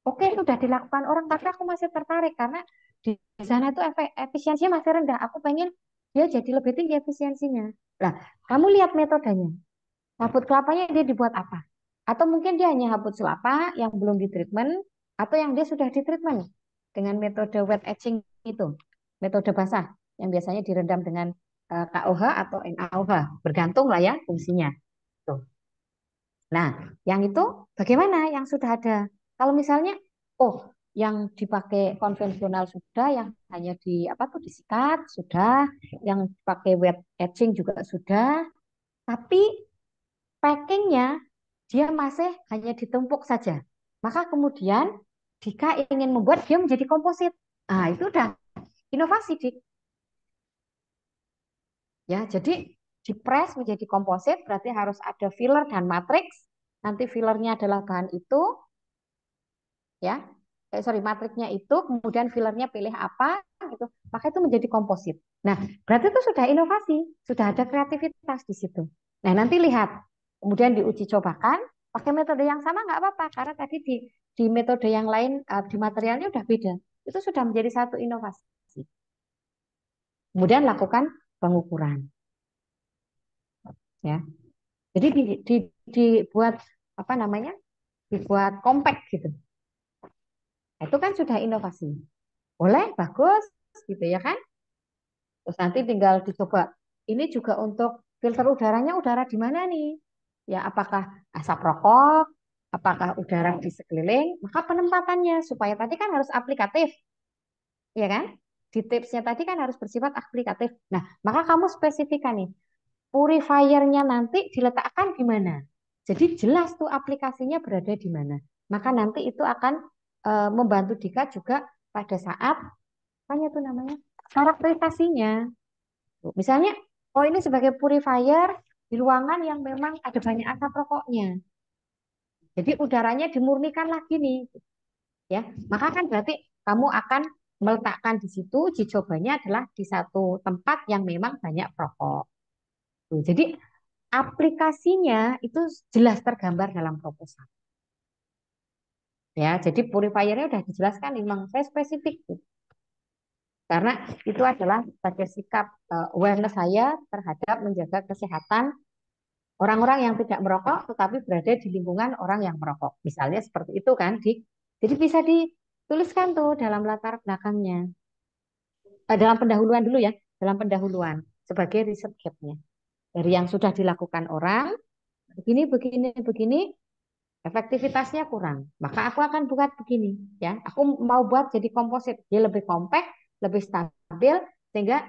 Oke, itu sudah dilakukan orang, tapi aku masih tertarik karena di sana itu efisiensinya masih rendah. Aku pengen dia jadi lebih tinggi efisiensinya. Nah, kamu lihat metodenya. Sabut kelapanya dia dibuat apa? Atau mungkin dia hanya sabut kelapa yang belum ditreatment, atau yang dia sudah ditreatment dengan metode wet etching itu, metode basah yang biasanya direndam dengan KOH atau NaOH, bergantung lah ya fungsinya. Tuh. Nah, yang itu bagaimana yang sudah ada? Kalau misalnya, oh, yang dipakai konvensional sudah, yang hanya di apa tuh disikat sudah, yang pakai wet etching juga sudah, tapi packingnya dia masih hanya ditumpuk saja. Maka kemudian jika ingin membuat dia menjadi komposit, ah itu udah inovasi, Dik. Ya, jadi dipres menjadi komposit berarti harus ada filler dan matriks. Nanti fillernya adalah bahan itu, ya. Sorry, matriknya itu, kemudian fillernya pilih apa, gitu. Maka itu menjadi komposit. Nah, berarti itu sudah inovasi, sudah ada kreativitas di situ. Nah, nanti lihat, kemudian diuji cobakan, pakai metode yang sama nggak apa-apa, karena tadi di metode yang lain, di materialnya udah beda. Itu sudah menjadi satu inovasi. Kemudian lakukan pengukuran, ya. Jadi dibuat apa namanya? Dibuat compact gitu. Itu kan sudah inovasi. Boleh, bagus, gitu ya kan? Terus nanti tinggal dicoba. Ini juga untuk filter udaranya, udara di mana nih? Ya, apakah asap rokok? Apakah udara di sekeliling? Maka penempatannya supaya tadi kan harus aplikatif, ya kan? Di tipsnya tadi kan harus bersifat aplikatif. Nah, maka kamu spesifikkan nih, purifiernya nanti diletakkan di mana? Jadi jelas tuh aplikasinya berada di mana. Maka nanti itu akan membantu Dika juga pada saat apa tuh namanya karakterisasinya. Misalnya, oh ini sebagai purifier di ruangan yang memang ada banyak asap rokoknya. Jadi udaranya dimurnikan lagi nih, ya. Maka kan berarti kamu akan meletakkan di situ, uji cobanya adalah di satu tempat yang memang banyak perokok. Jadi aplikasinya itu jelas tergambar dalam proposal. Ya, jadi purifiernya udah dijelaskan, memang saya spesifik. Karena itu adalah sebagai sikap awareness saya terhadap menjaga kesehatan orang-orang yang tidak merokok tetapi berada di lingkungan orang yang merokok. Misalnya seperti itu kan, Dik. Jadi bisa dituliskan tuh dalam latar belakangnya. Dalam pendahuluan dulu ya, dalam pendahuluan sebagai riset gap-nya. Dari yang sudah dilakukan orang, begini, begini, begini, efektivitasnya kurang. Maka aku akan buat begini, ya. Aku mau buat jadi komposit, dia lebih kompak, lebih stabil, sehingga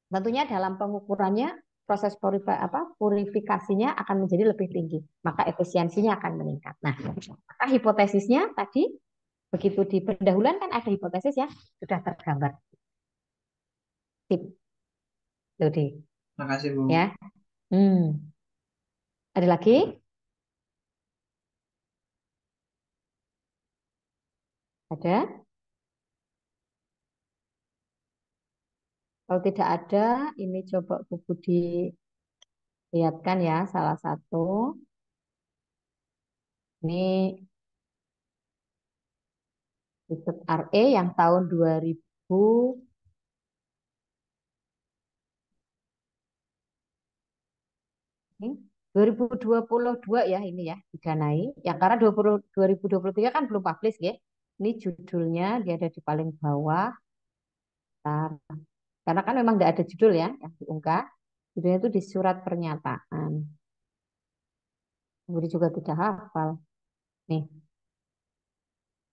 tentunya dalam pengukurannya proses purifikasinya akan menjadi lebih tinggi, maka efisiensinya akan meningkat. Nah, maka hipotesisnya tadi begitu di pendahuluan kan ada hipotesis ya, sudah tergambar. Tip, Lodi. Makasih, Bu. Ya. Ada lagi? Ada? Kalau tidak ada, ini coba Bu Budi lihatkan ya salah satu. Ini riset RE yang tahun 2000 ini 2022 ya ini ya didanai. Ya karena 2023 kan belum publish ya. Ini judulnya dia ada di paling bawah. Nah, karena kan memang nggak ada judul ya yang diunggah. Judulnya itu di surat pernyataan. Budi juga tidak hafal. Nih.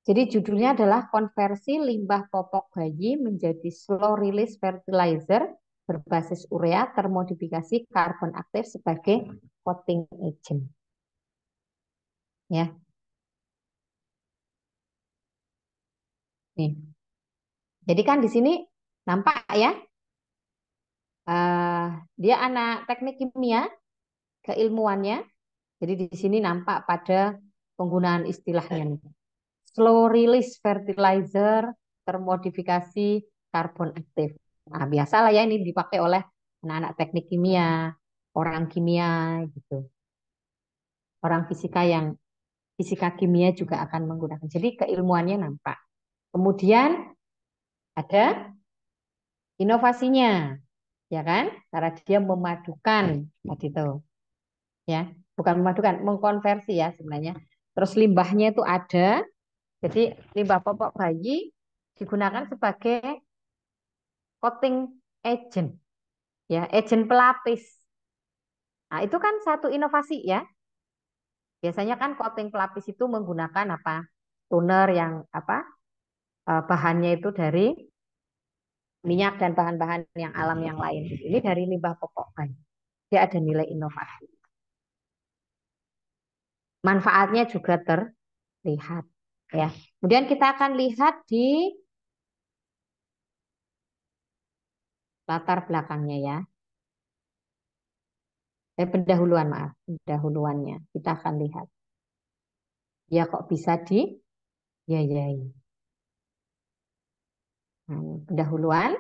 Jadi judulnya adalah konversi limbah popok bayi menjadi slow release fertilizer berbasis urea termodifikasi karbon aktif sebagai coating agent. Ya, nih. Jadi kan di sini nampak ya, eh, dia anak teknik kimia, keilmuannya. Jadi di sini nampak pada penggunaan istilahnya nih. Slow release fertilizer termodifikasi karbon aktif. Nah, biasalah ya ini dipakai oleh anak-anak teknik kimia, orang kimia gitu. Orang fisika yang fisika kimia juga akan menggunakan. Jadi keilmuannya nampak. Kemudian ada inovasinya, ya kan? Cara dia memadukan tadi itu, ya. Bukan memadukan, mengkonversi ya sebenarnya. Terus limbahnya itu ada. Jadi limbah popok bayi digunakan sebagai coating agent, ya, agent pelapis. Nah, itu kan satu inovasi ya. Biasanya kan coating pelapis itu menggunakan apa? Toner yang apa? Bahannya itu dari minyak dan bahan-bahan yang alam yang lain. Ini dari limbah popok bayi. Dia ada nilai inovasi. Manfaatnya juga terlihat ya. Kemudian kita akan lihat di latar belakangnya ya. Pendahuluan maaf, pendahuluannya kita akan lihat. Ya kok bisa dibiayai. Nah, pendahuluan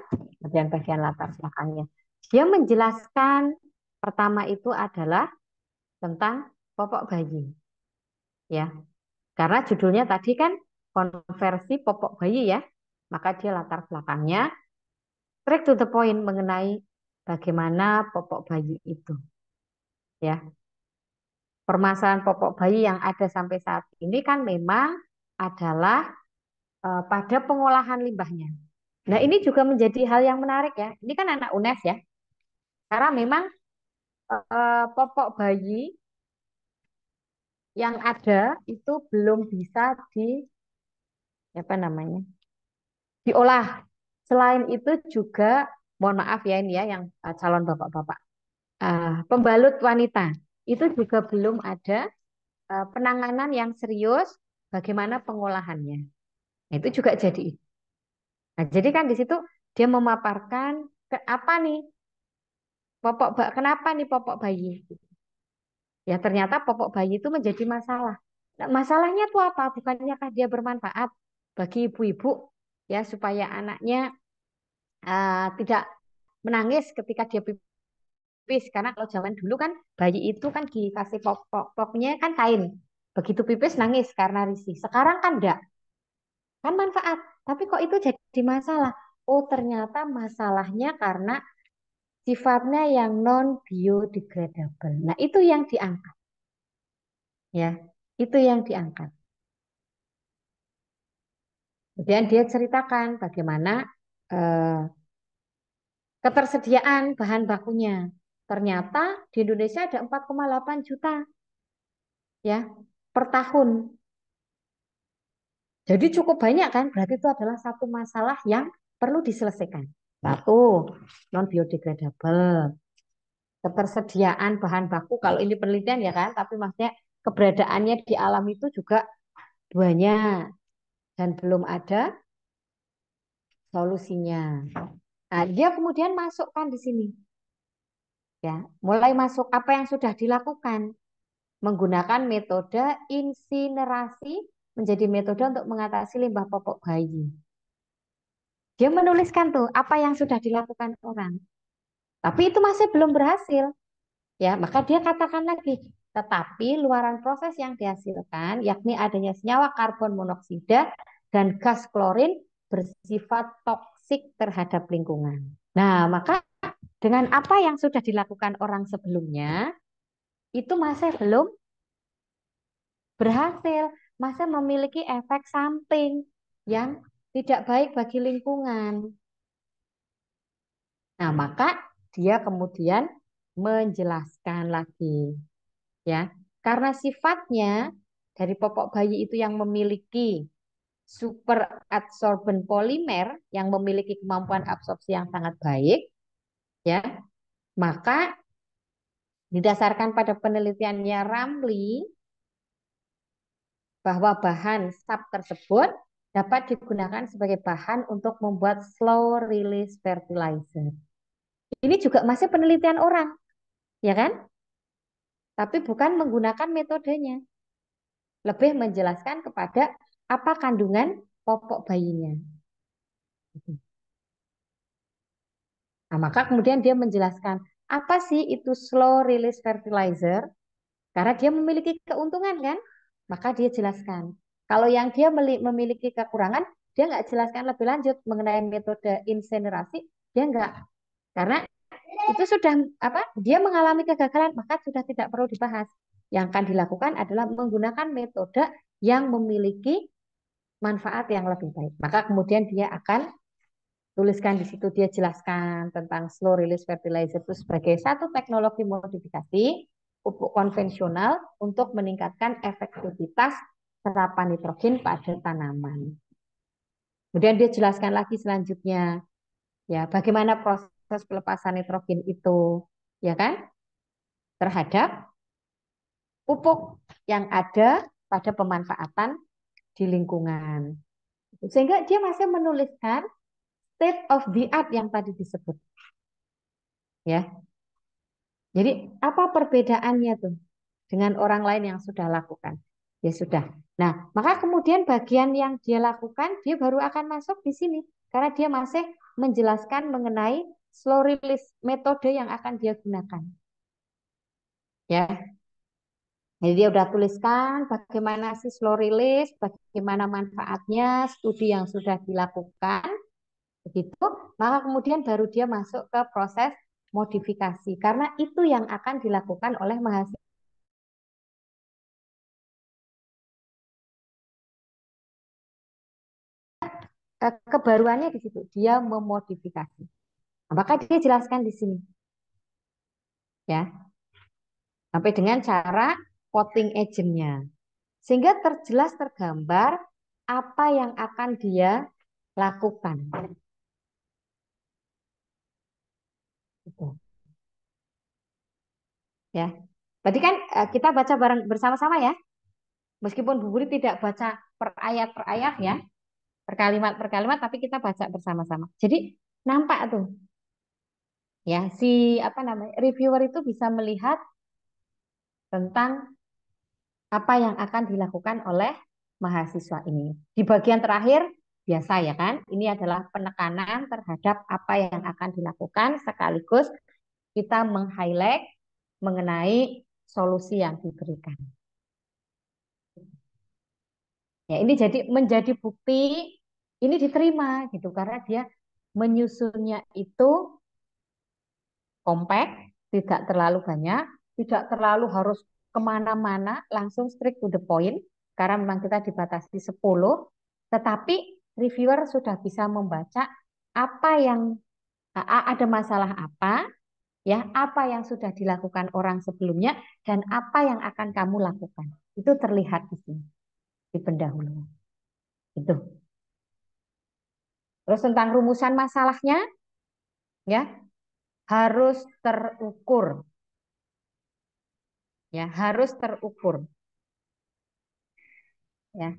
dan bagian latar belakangnya. Dia menjelaskan pertama itu adalah tentang popok bayi. Ya, karena judulnya tadi kan konversi popok bayi ya. Maka dia latar belakangnya straight to the point mengenai bagaimana popok bayi itu. Ya, permasalahan popok bayi yang ada sampai saat ini kan memang adalah pada pengolahan limbahnya. Nah, ini juga menjadi hal yang menarik ya. Ini kan anak UNES ya. Karena memang popok bayi yang ada itu belum bisa apa namanya? Diolah. Selain itu juga mohon maaf ya ini ya yang calon bapak-bapak. Pembalut wanita itu juga belum ada penanganan yang serius bagaimana pengolahannya. Nah, itu juga jadi. Nah, jadi kan di situ dia memaparkan apa nih kenapa nih popok bayi? Ya ternyata popok bayi itu menjadi masalah. Nah, masalahnya tuh apa? Bukannyakah dia bermanfaat bagi ibu-ibu ya supaya anaknya tidak menangis ketika dia pipis. Karena kalau zaman dulu kan bayi itu kan dikasih popoknya kan kain. Begitu pipis nangis karena risih. Sekarang kan enggak. Kan manfaat. Tapi kok itu jadi masalah? Oh ternyata masalahnya karena sifatnya yang non biodegradable. Nah itu yang diangkat. Ya, itu yang diangkat. Kemudian dia ceritakan bagaimana eh, ketersediaan bahan bakunya. Ternyata di Indonesia ada 4,8 juta ya per tahun. Jadi cukup banyak kan? Berarti itu adalah satu masalah yang perlu diselesaikan. Satu, non biodegradable. Ketersediaan bahan baku kalau ini penelitian ya kan, tapi maksudnya keberadaannya di alam itu juga banyak dan belum ada solusinya. Nah, dia kemudian masukkan di sini. Ya, mulai masuk apa yang sudah dilakukan menggunakan metode insinerasi menjadi metode untuk mengatasi limbah popok bayi. Dia menuliskan tuh apa yang sudah dilakukan orang. Tapi itu masih belum berhasil. Ya, maka dia katakan lagi, tetapi luaran proses yang dihasilkan yakni adanya senyawa karbon monoksida dan gas klorin bersifat toksik terhadap lingkungan. Nah, maka dengan apa yang sudah dilakukan orang sebelumnya itu masih belum berhasil, masih memiliki efek samping yang tidak baik bagi lingkungan. Nah, maka dia kemudian menjelaskan lagi, ya, karena sifatnya dari popok bayi itu yang memiliki super adsorbent polimer yang memiliki kemampuan absorpsi yang sangat baik, ya, maka didasarkan pada penelitiannya Ramli bahwa bahan SAP tersebut dapat digunakan sebagai bahan untuk membuat slow release fertilizer. Ini juga masih penelitian orang, ya kan? Tapi bukan menggunakan metodenya. Lebih menjelaskan kepada apa kandungan popok bayinya. Nah, maka kemudian dia menjelaskan apa sih itu slow release fertilizer? Karena dia memiliki keuntungan kan? Maka dia jelaskan. Kalau yang dia memiliki kekurangan, dia nggak jelaskan lebih lanjut mengenai metode insenerasi, dia nggak. Karena itu sudah apa? Dia mengalami kegagalan, maka sudah tidak perlu dibahas. Yang akan dilakukan adalah menggunakan metode yang memiliki manfaat yang lebih baik. Maka kemudian dia akan tuliskan di situ, dia jelaskan tentang slow release fertilizer itu sebagai satu teknologi modifikasi pupuk konvensional untuk meningkatkan efektivitas serapan nitrogen pada tanaman. Kemudian dia jelaskan lagi selanjutnya, ya bagaimana proses pelepasan nitrogen itu, ya kan, terhadap pupuk yang ada pada pemanfaatan di lingkungan. Sehingga dia masih menuliskan state of the art yang tadi disebut. Ya. Jadi apa perbedaannya tuh dengan orang lain yang sudah lakukan? Ya sudah. Nah, maka kemudian bagian yang dia lakukan dia baru akan masuk di sini karena dia masih menjelaskan mengenai slow release metode yang akan dia gunakan. Ya. Jadi dia udah tuliskan bagaimana sih slow release, bagaimana manfaatnya, studi yang sudah dilakukan, Begitu, maka kemudian baru dia masuk ke proses modifikasi. Karena itu yang akan dilakukan oleh mahasiswa. Kebaruannya di situ, dia memodifikasi. Maka dia jelaskan di sini, ya, sampai dengan cara coating agentnya, sehingga terjelas tergambar apa yang akan dia lakukan. Gitu. Ya, tadi kan kita baca bareng bersama-sama ya, meskipun Bu Guri tidak baca per ayat ya, per kalimat, tapi kita baca bersama-sama. Jadi nampak tuh, ya si apa namanya reviewer itu bisa melihat tentang apa yang akan dilakukan oleh mahasiswa ini. Di bagian terakhir, biasa ya kan, ini adalah penekanan terhadap apa yang akan dilakukan, sekaligus kita meng-highlight mengenai solusi yang diberikan. Ya, ini jadi menjadi bukti ini diterima gitu karena dia menyusunnya itu kompak, tidak terlalu banyak, tidak terlalu harus kemana-mana, langsung straight to the point, karena memang kita dibatasi 10, tetapi reviewer sudah bisa membaca apa yang ada masalah apa, ya, apa yang sudah dilakukan orang sebelumnya, dan apa yang akan kamu lakukan. Itu terlihat di sini, di pendahuluan. Itu. Terus tentang rumusan masalahnya, ya, harus terukur. Ya, harus terukur. Ya.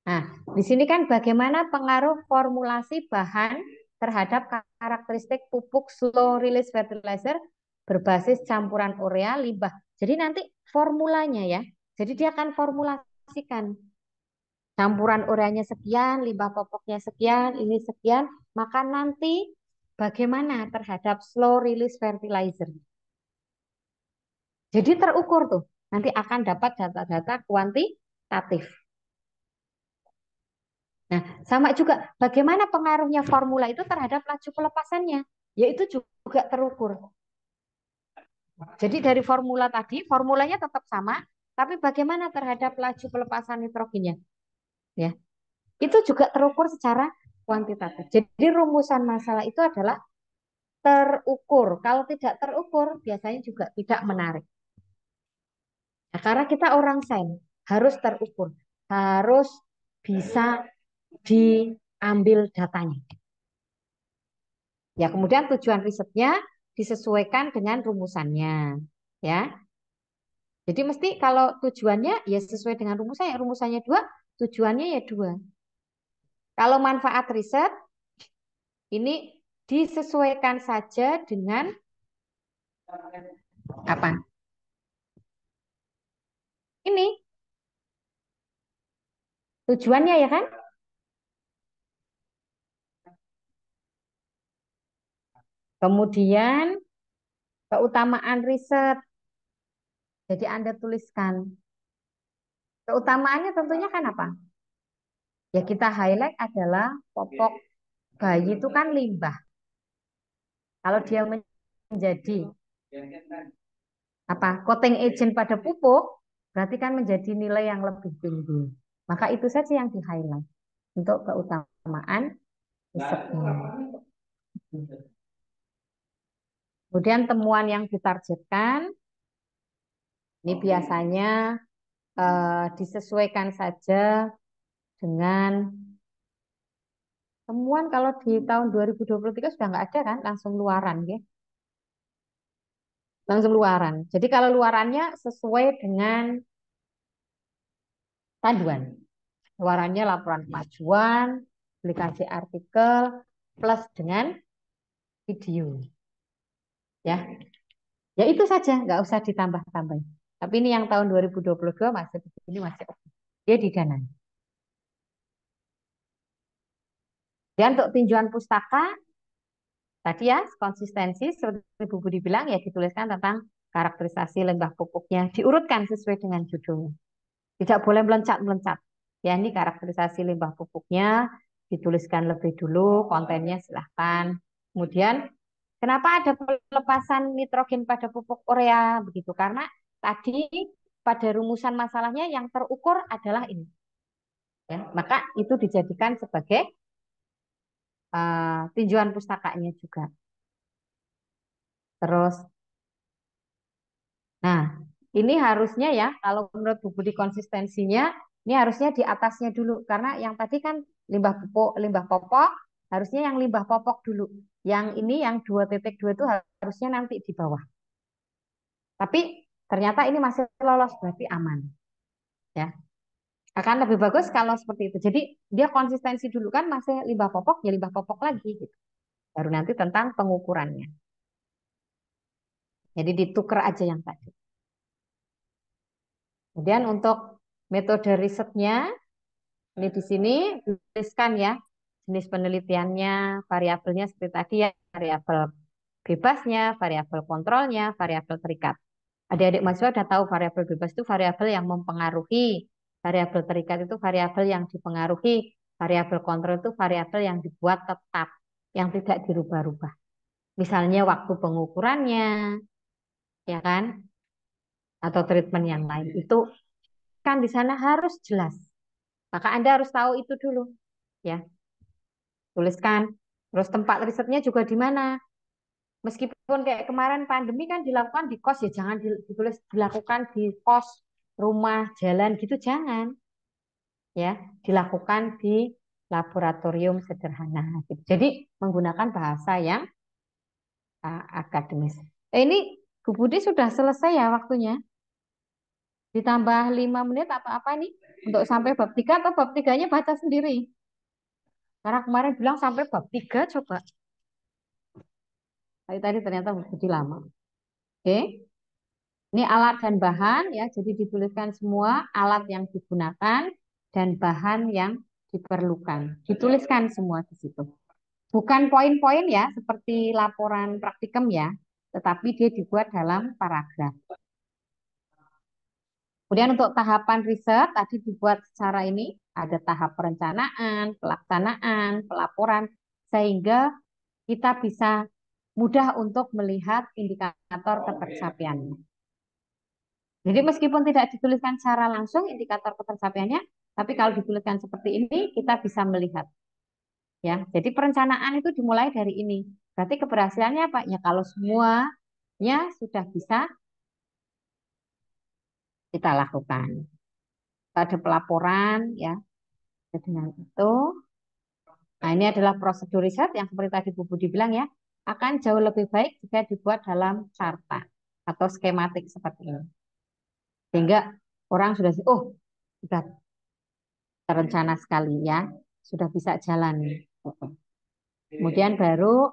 Nah, di sini kan bagaimana pengaruh formulasi bahan terhadap karakteristik pupuk slow release fertilizer berbasis campuran urea limbah. Jadi nanti formulanya ya. Jadi dia akan formulasikan campuran ureanya sekian, limbah popoknya sekian, ini sekian, maka nanti bagaimana terhadap slow release fertilizer. Jadi terukur tuh. Nanti akan dapat data-data kuantitatif. Nah, sama juga bagaimana pengaruhnya formula itu terhadap laju pelepasannya, yaitu juga terukur. Jadi dari formula tadi, formulanya tetap sama, tapi bagaimana terhadap laju pelepasan nitrogennya, ya, itu juga terukur secara kuantitatif. Jadi rumusan masalah itu adalah terukur. Kalau tidak terukur, biasanya juga tidak menarik. Nah, karena kita orang sains harus terukur, harus bisa diambil datanya. Ya, kemudian tujuan risetnya disesuaikan dengan rumusannya, ya. Jadi mesti kalau tujuannya ya sesuai dengan rumusannya, rumusannya 2, tujuannya ya 2. Kalau manfaat riset ini disesuaikan saja dengan apa? Ini tujuannya ya kan? Kemudian keutamaan riset. Jadi Anda tuliskan. Keutamaannya tentunya kan apa? Ya kita highlight adalah popok bayi itu kan limbah. Kalau dia menjadi apa coating agent pada pupuk, berarti kan menjadi nilai yang lebih tinggi. Maka itu saja yang di-highlight untuk keutamaan risetnya. Kemudian temuan yang ditargetkan, ini biasanya disesuaikan saja dengan temuan. Kalau di tahun 2023 sudah nggak ada kan, langsung luaran ya. Langsung luaran. Jadi kalau luarannya sesuai dengan panduan. Luarannya laporan kemajuan, publikasi artikel, plus dengan video. Ya, ya itu saja, nggak usah ditambah-tambah. Tapi ini yang tahun 2022 masih ini masih oke. Dia didanai. Dan untuk tinjauan pustaka, tadi ya konsistensi seperti Bu Budi bilang ya dituliskan tentang karakterisasi limbah pupuknya, diurutkan sesuai dengan judulnya. Tidak boleh melencat-melencat. Ya ini karakterisasi limbah pupuknya, dituliskan lebih dulu kontennya silahkan. Kemudian kenapa ada pelepasan nitrogen pada pupuk urea begitu? Karena tadi pada rumusan masalahnya yang terukur adalah ini. Ya, maka itu dijadikan sebagai tinjauan pustakanya juga. Terus, nah ini harusnya ya kalau menurut Bu Budi konsistensinya ini harusnya di atasnya dulu karena yang tadi kan limbah pupuk, limbah popok harusnya yang limbah popok dulu. Yang ini yang 2.2 itu harusnya nanti di bawah. Tapi ternyata ini masih lolos berarti aman ya. Akan lebih bagus kalau seperti itu. Jadi dia konsistensi dulu kan masih limbah popok ya limbah popok lagi gitu. Baru nanti tentang pengukurannya. Jadi ditukar aja yang tadi. Kemudian untuk metode risetnya, ini di sini tuliskan ya, jenis penelitiannya, variabelnya seperti tadi ya, variabel bebasnya, variabel kontrolnya, variabel terikat. Adik-adik mahasiswa sudah tahu variabel bebas itu variabel yang mempengaruhi, variabel terikat itu variabel yang dipengaruhi, variabel kontrol itu variabel yang dibuat tetap, yang tidak dirubah-rubah. Misalnya waktu pengukurannya, ya kan? Atau treatment yang lain. Itu kan di sana harus jelas. Maka Anda harus tahu itu dulu, ya. Tuliskan. Terus tempat risetnya juga di mana. Meskipun kayak kemarin pandemi kan dilakukan di kos ya, jangan ditulis dilakukan di kos, rumah, jalan gitu jangan, ya. Dilakukan di laboratorium sederhana. Gitu. Jadi menggunakan bahasa yang akademis. Ini Bu Budi sudah selesai ya waktunya. Ditambah 5 menit atau apa nih? Untuk sampai bab 3 atau bab 3-nya baca sendiri. Karena kemarin bilang sampai bab 3 coba. Tadi ternyata jadi lama. Oke. Ini alat dan bahan ya. Jadi dituliskan semua alat yang digunakan dan bahan yang diperlukan. Dituliskan semua di situ. Bukan poin-poin ya, seperti laporan praktikum ya. Tetapi dia dibuat dalam paragraf. Kemudian untuk tahapan riset tadi dibuat secara ini. Ada tahap perencanaan, pelaksanaan, pelaporan. Sehingga kita bisa mudah untuk melihat indikator ketercapaiannya. Jadi meskipun tidak dituliskan secara langsung indikator ketercapaiannya, tapi kalau dituliskan seperti ini kita bisa melihat. Ya, jadi perencanaan itu dimulai dari ini. Berarti keberhasilannya apa? Ya kalau semuanya sudah bisa kita lakukan. Ada pelaporan ya. Dengan itu, nah ini adalah prosedur riset yang seperti tadi Bu Budi bilang ya, akan jauh lebih baik jika dibuat dalam carta atau skematik seperti ini. Sehingga orang sudah, oh sudah terencana sekali ya, sudah bisa jalan. Kemudian baru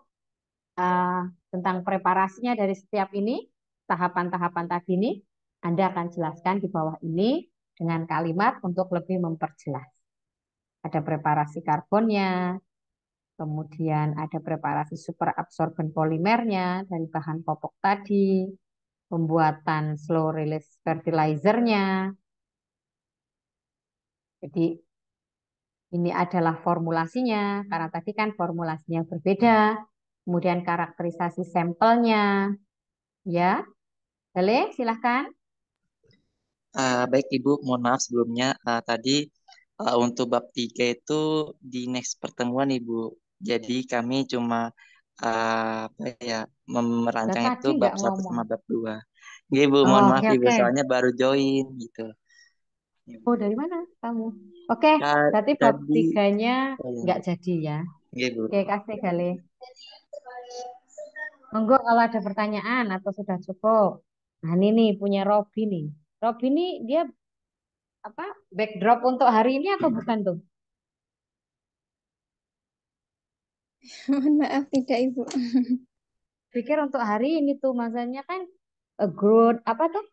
uh, tentang preparasinya dari setiap ini, tahapan-tahapan tadi ini, Anda akan jelaskan di bawah ini dengan kalimat untuk lebih memperjelas. Ada preparasi karbonnya, kemudian ada preparasi superabsorben polimernya dari bahan popok tadi, pembuatan slow release fertilizernya. Jadi ini adalah formulasinya, karena tadi kan formulasinya berbeda. Kemudian karakterisasi sampelnya. Ya, boleh silahkan. Baik Ibu, mohon maaf sebelumnya tadi untuk bab 3 itu di next pertemuan Ibu. Jadi kami cuma apa ya Nah, merancang itu tadi bab nggak 1 ngomong. sama bab 2. Iya Ibu, Oh, mohon maaf oke, Ibu, oke. soalnya baru join gitu. Oh, dari mana kamu? Oke, berarti bab Tadi, tiganya oh, nggak jadi ya. iya Ibu. Oke, kasih kali. Monggo kalau ada pertanyaan atau sudah cukup. Nah, ini nih punya Robi nih. Robi ini dia apa backdrop untuk hari ini atau bukan tuh? Mohon maaf tidak Ibu. Pikir untuk hari ini tuh masanya kan growth apa tuh?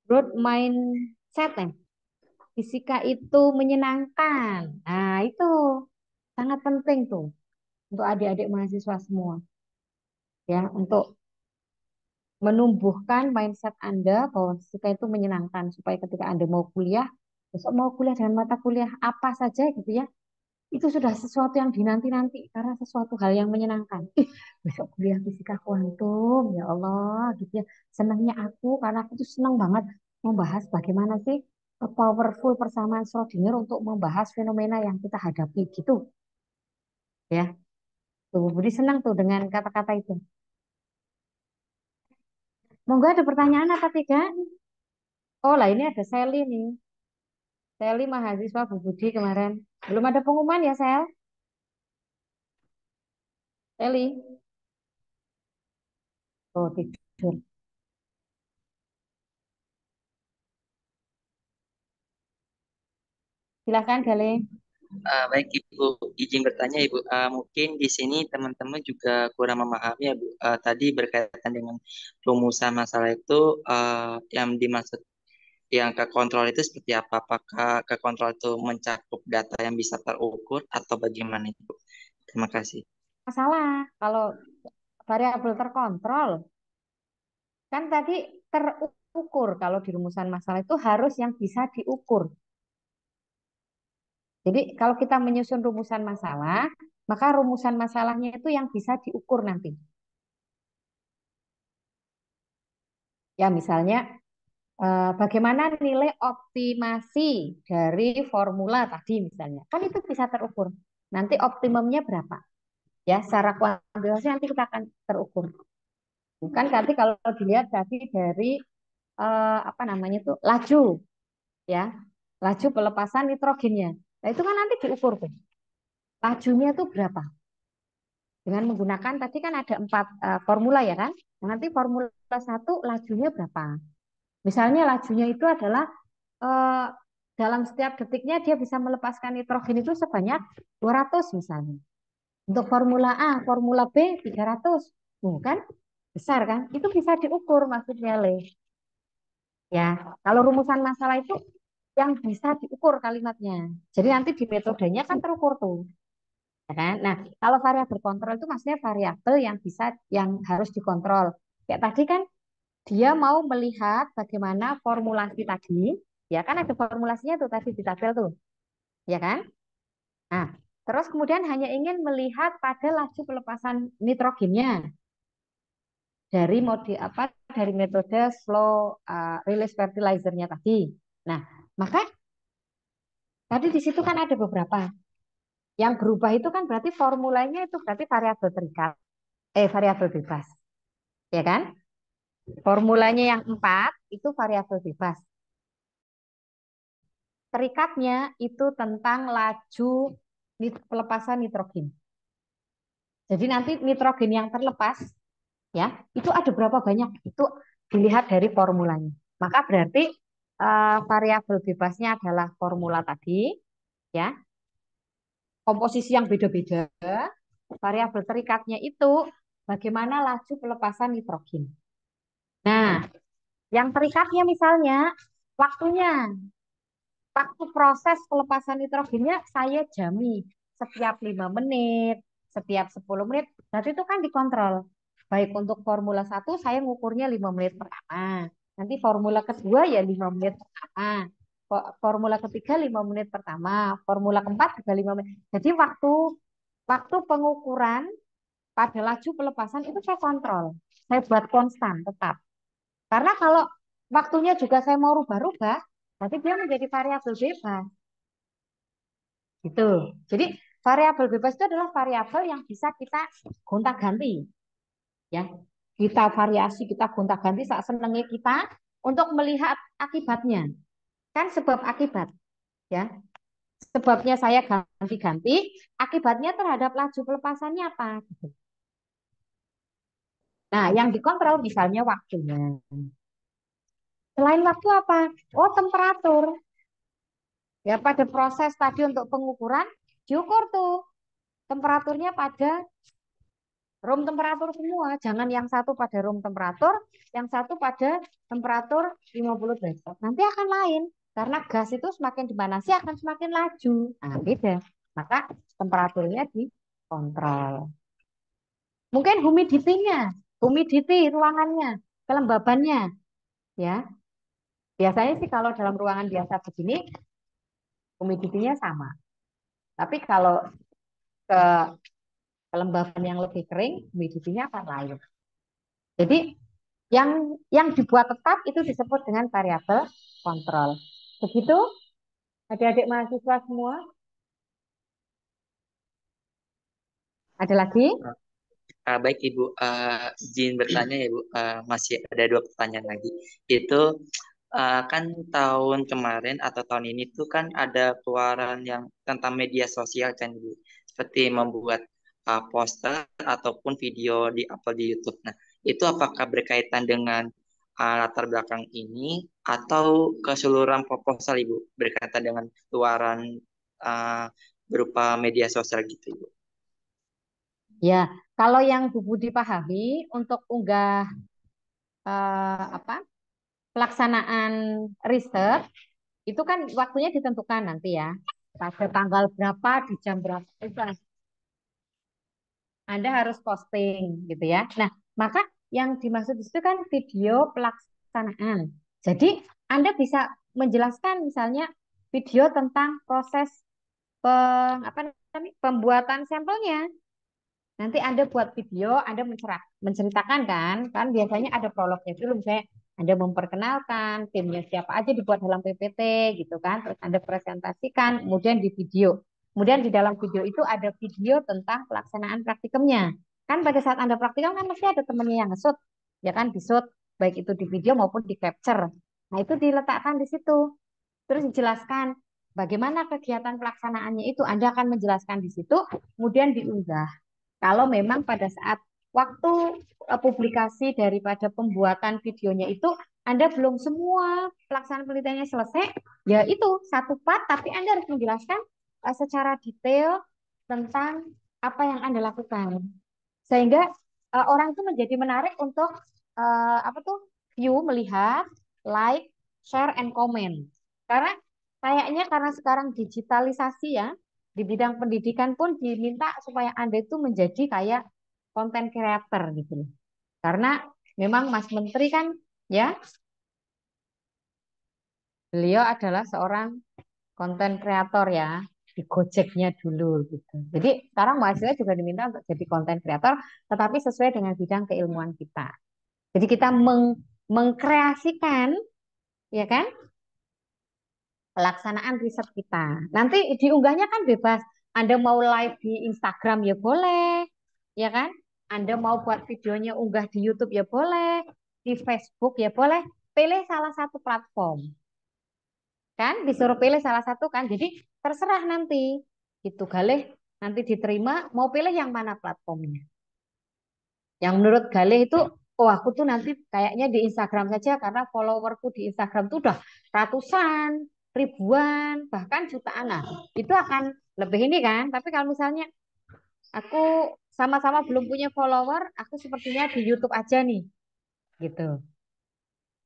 Growth mindset ya. Fisika itu menyenangkan. Nah, itu sangat penting tuh untuk adik-adik mahasiswa semua ya untuk menumbuhkan mindset Anda bahwa fisika itu menyenangkan supaya ketika Anda mau kuliah, besok mau kuliah dengan mata kuliah apa saja gitu ya, itu sudah sesuatu yang dinanti-nanti karena sesuatu hal yang menyenangkan. Ih, besok kuliah fisika kuantum, ya Allah, gitu ya. Senangnya aku karena aku tuh senang banget membahas bagaimana sih powerful persamaan Schrodinger untuk membahas fenomena yang kita hadapi gitu, ya. Tuh, Budi senang tuh dengan kata-kata itu. Monggo ada pertanyaan apa tidak? Oh lah ini ada Sally nih. Sally mahasiswa Bu Budi kemarin. Belum ada pengumuman ya, Sel? Sally. Oh, tidur. Silakan, Gale. Baik Ibu, izin bertanya Ibu, mungkin di sini teman-teman juga kurang memahami ya Bu. Tadi berkaitan dengan rumusan masalah itu yang dimaksud yang ke kontrol itu seperti apa? Apakah ke kontrol itu mencakup data yang bisa terukur atau bagaimana itu? Terima kasih. Masalah kalau variabel terkontrol kan tadi terukur kalau di rumusan masalah itu harus yang bisa diukur. Jadi kalau kita menyusun rumusan masalah, maka rumusan masalahnya itu yang bisa diukur nanti. Ya misalnya bagaimana nilai optimasi dari formula tadi misalnya. Kan itu bisa terukur. Nanti optimumnya berapa? Ya, secara kuantitas nanti kita akan terukur. Bukan nanti kalau dilihat tadi dari apa namanya itu laju, ya, laju pelepasan nitrogennya. Nah itu kan nanti diukur tuh. Lajunya itu berapa? Dengan menggunakan tadi kan ada 4 formula ya kan? Nah, nanti formula satu lajunya berapa? Misalnya lajunya itu adalah eh, dalam setiap detiknya dia bisa melepaskan nitrogen itu sebanyak 200 misalnya. Untuk formula A, formula B 300. Kan besar kan? Itu bisa diukur maksudnya, Le. Ya, kalau rumusan masalah itu yang bisa diukur kalimatnya. Jadi nanti di metodenya kan terukur tuh, ya kan? Nah, kalau variabel kontrol itu maksudnya variabel yang bisa yang harus dikontrol. Kayak tadi kan dia mau melihat bagaimana formulasi tadi, ya kan ada formulasinya tuh tadi di tabel tuh, ya kan? Nah, terus kemudian hanya ingin melihat pada laju pelepasan nitrogennya dari mode apa dari metode slow release fertilizer-nya tadi. Nah, maka tadi di situ kan ada beberapa. Yang berubah itu kan berarti formulanya itu berarti variabel terikat, variabel bebas, ya kan? Formulanya yang 4 itu variabel bebas. Terikatnya itu tentang laju pelepasan nitrogen. Jadi nanti nitrogen yang terlepas, ya, itu ada berapa banyak? Itu dilihat dari formulanya. Maka berarti variabel bebasnya adalah formula tadi, ya, komposisi yang beda-beda. Variabel terikatnya itu bagaimana laju pelepasan nitrogen. Nah, yang terikatnya misalnya waktunya, waktu proses pelepasan nitrogennya saya jami setiap 5 menit, setiap 10 menit. Berarti itu kan dikontrol. Baik untuk formula satu saya ngukurnya 5 menit pertama. Nanti formula kedua ya 5 menit pertama. Formula ketiga 5 menit pertama. Formula keempat juga 5 menit. Jadi waktu waktu pengukuran pada laju pelepasan itu saya kontrol. Saya buat konstan tetap. Karena kalau waktunya juga saya mau rubah-rubah, nanti dia menjadi variabel bebas. Gitu. Jadi variabel bebas itu adalah variabel yang bisa kita gonta-ganti, ya. Kita variasi, kita gonta-ganti saat senengnya kita untuk melihat akibatnya. Kan sebab akibat, ya. Sebabnya saya ganti-ganti, akibatnya terhadap laju pelepasannya apa? Gitu. Nah, yang dikontrol misalnya waktunya. Selain waktu apa? Oh, temperatur. Ya, pada proses tadi untuk pengukuran diukur tuh temperaturnya pada room temperatur semua. Jangan yang satu pada room temperatur, yang satu pada temperatur 50 derajat. Nanti akan lain. Karena gas itu semakin dipanasi akan semakin laju. Nah, beda. Maka temperaturnya dikontrol. Mungkin humidity-nya, humidity ruangannya, kelembabannya, ya. Biasanya sih kalau dalam ruangan biasa begini, humidity-nya sama. Tapi kalau ke kelembaban yang lebih kering, humidity-nya akan lain. Jadi yang dibuat tetap itu disebut dengan variabel kontrol. Begitu, adik-adik mahasiswa semua. Ada lagi? Baik Ibu, izin bertanya ya Bu, masih ada dua pertanyaan lagi. Itu kan tahun kemarin atau tahun ini tuh kan ada keluaran yang tentang media sosial kan Ibu, seperti membuat poster ataupun video di upload di YouTube. Nah, itu apakah berkaitan dengan latar belakang ini atau keseluruhan proposal Ibu berkaitan dengan keluaran uh, berupa media sosial gitu Ibu? Ya, kalau yang Bu Budi pahami untuk unggah apa pelaksanaan riset itu kan waktunya ditentukan nanti ya. Pada tanggal berapa di jam berapa itu Anda harus posting gitu ya. Nah, maka yang dimaksud itu kan video pelaksanaan. Jadi Anda bisa menjelaskan misalnya video tentang proses apa namanya, pembuatan sampelnya. Nanti Anda buat video, Anda menceritakan kan biasanya ada prolognya dulu, misalnya Anda memperkenalkan timnya siapa aja dibuat dalam PPT gitu kan, terus Anda presentasikan, kemudian di video. Kemudian di dalam video itu ada video tentang pelaksanaan praktikumnya. Kan pada saat Anda praktikum kan mesti ada temennya yang nge-shoot, ya kan, di-shoot, baik itu di video maupun di capture. Nah, itu diletakkan di situ. Terus dijelaskan bagaimana kegiatan pelaksanaannya itu, Anda akan menjelaskan di situ, kemudian diunggah. Kalau memang pada saat waktu publikasi daripada pembuatan videonya itu Anda belum semua pelaksanaan penelitiannya selesai, ya itu satu part, tapi Anda harus menjelaskan secara detail tentang apa yang Anda lakukan. Sehingga orang itu menjadi menarik untuk apa tuh view, melihat, like, share, and comment. Karena kayaknya karena sekarang digitalisasi ya, di bidang pendidikan pun diminta supaya Anda itu menjadi kayak konten creator gitu loh. Karena memang Mas Menteri kan ya, beliau adalah seorang konten kreator ya, di Gojeknya dulu gitu. Jadi sekarang mahasiswa juga diminta untuk jadi konten kreator, tetapi sesuai dengan bidang keilmuan kita. Jadi kita mengkreasikan, ya kan, pelaksanaan riset kita. Nanti diunggahnya kan bebas. Anda mau live di Instagram ya boleh, ya kan? Anda mau buat videonya unggah di YouTube ya boleh, di Facebook ya boleh. Pilih salah satu platform, kan? Disuruh pilih salah satu kan. Jadi terserah nanti. Itu Galih nanti diterima, mau pilih yang mana platformnya. Yang menurut Galih itu, oh aku tuh nanti kayaknya di Instagram saja karena followerku di Instagram tuh udah ratusan, ribuan, bahkan jutaan. Nah, itu akan lebih ini kan. Tapi kalau misalnya aku sama-sama belum punya follower, aku sepertinya di YouTube aja nih, gitu.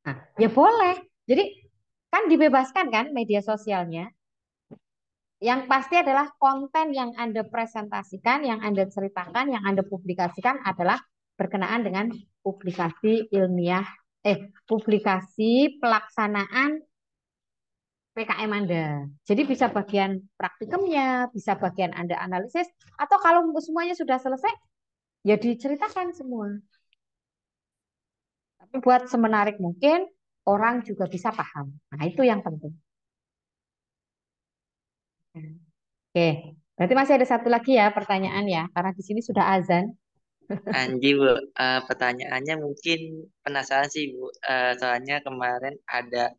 Nah, ya boleh. Jadi kan dibebaskan kan media sosialnya. Yang pasti adalah konten yang Anda presentasikan, yang Anda ceritakan, yang Anda publikasikan adalah berkenaan dengan publikasi ilmiah, publikasi pelaksanaan PKM Anda. Jadi bisa bagian praktikumnya, bisa bagian Anda analisis, atau kalau semuanya sudah selesai, ya diceritakan semua. Tapi buat semenarik mungkin, orang juga bisa paham. Nah, itu yang penting. Oke, berarti masih ada satu lagi ya pertanyaan ya, karena di sini sudah azan. Anji Bu, pertanyaannya mungkin penasaran sih Bu, soalnya kemarin ada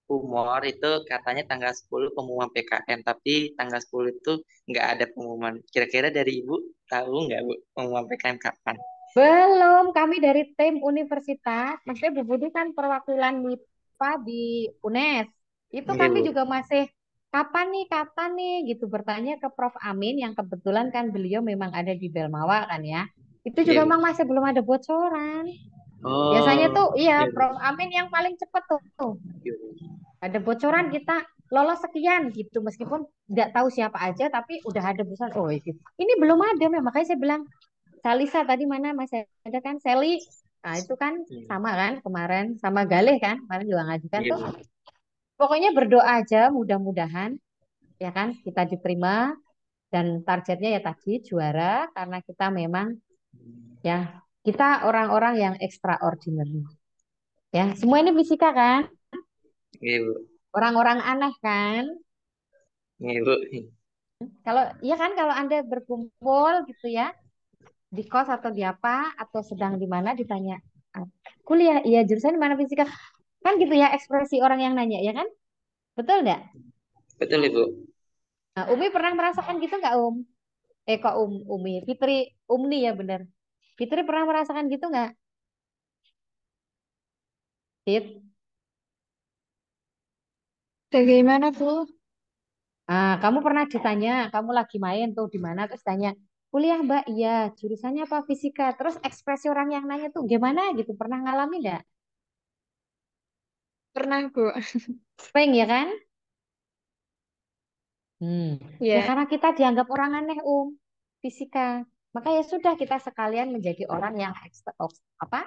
humor itu katanya tanggal 10 pengumuman PKM, tapi tanggal 10 itu nggak ada pengumuman. Kira-kira dari Ibu tahu nggak Bu pengumuman PKM kapan? Belum, kami dari tim universitas, maksudnya Bu Budi kan perwakilan MIPA di UNES. Itu Iya kami Bu. juga masih kapan nih gitu bertanya ke Prof. Amin yang kebetulan kan beliau memang ada di Belmawa kan ya. Itu juga Iya Bu. memang masih belum ada bocoran. Biasanya Oh, tuh iya iya Bu. Prof. Amin yang paling cepat tuh. Iya, Bu. Ada bocoran kita lolos sekian gitu meskipun nggak tahu siapa aja tapi udah ada bocoran. Oh ini belum ada, makanya saya bilang Salisa tadi mana masih ada kan Sally. Nah, itu kan Hmm. sama kan kemarin sama Galih kan kemarin juga ngajukan Iya tuh. Bu. Pokoknya berdoa aja mudah-mudahan ya kan kita diterima Dan targetnya ya tadi juara karena kita memang ya kita orang-orang yang extraordinary. Ya, semua ini fisika kan? Iya, Bu. Orang-orang aneh kan? Iya, Bu. Kalau ya kan kalau Anda berkumpul gitu ya di kos atau di apa atau sedang di mana ditanya "Ah, kuliah iya jurusan di mana fisika kan gitu ya ekspresi orang yang nanya ya kan betul nggak? Betul, Ibu. Nah, Umi pernah merasakan gitu nggak kok Umi Fitri Umni ya bener Fitri pernah merasakan gitu nggak Fit? Bagaimana, Bu? Ah, kamu pernah ditanya kamu lagi main tuh di mana terus tanya kuliah Mbak iya jurusannya apa fisika terus ekspresi orang yang nanya tuh gimana gitu pernah ngalami nggak? Pernah, Bu. Peng ya kan? Hmm. Ya Ya, karena kita dianggap orang aneh fisika. Maka ya sudah kita sekalian menjadi orang yang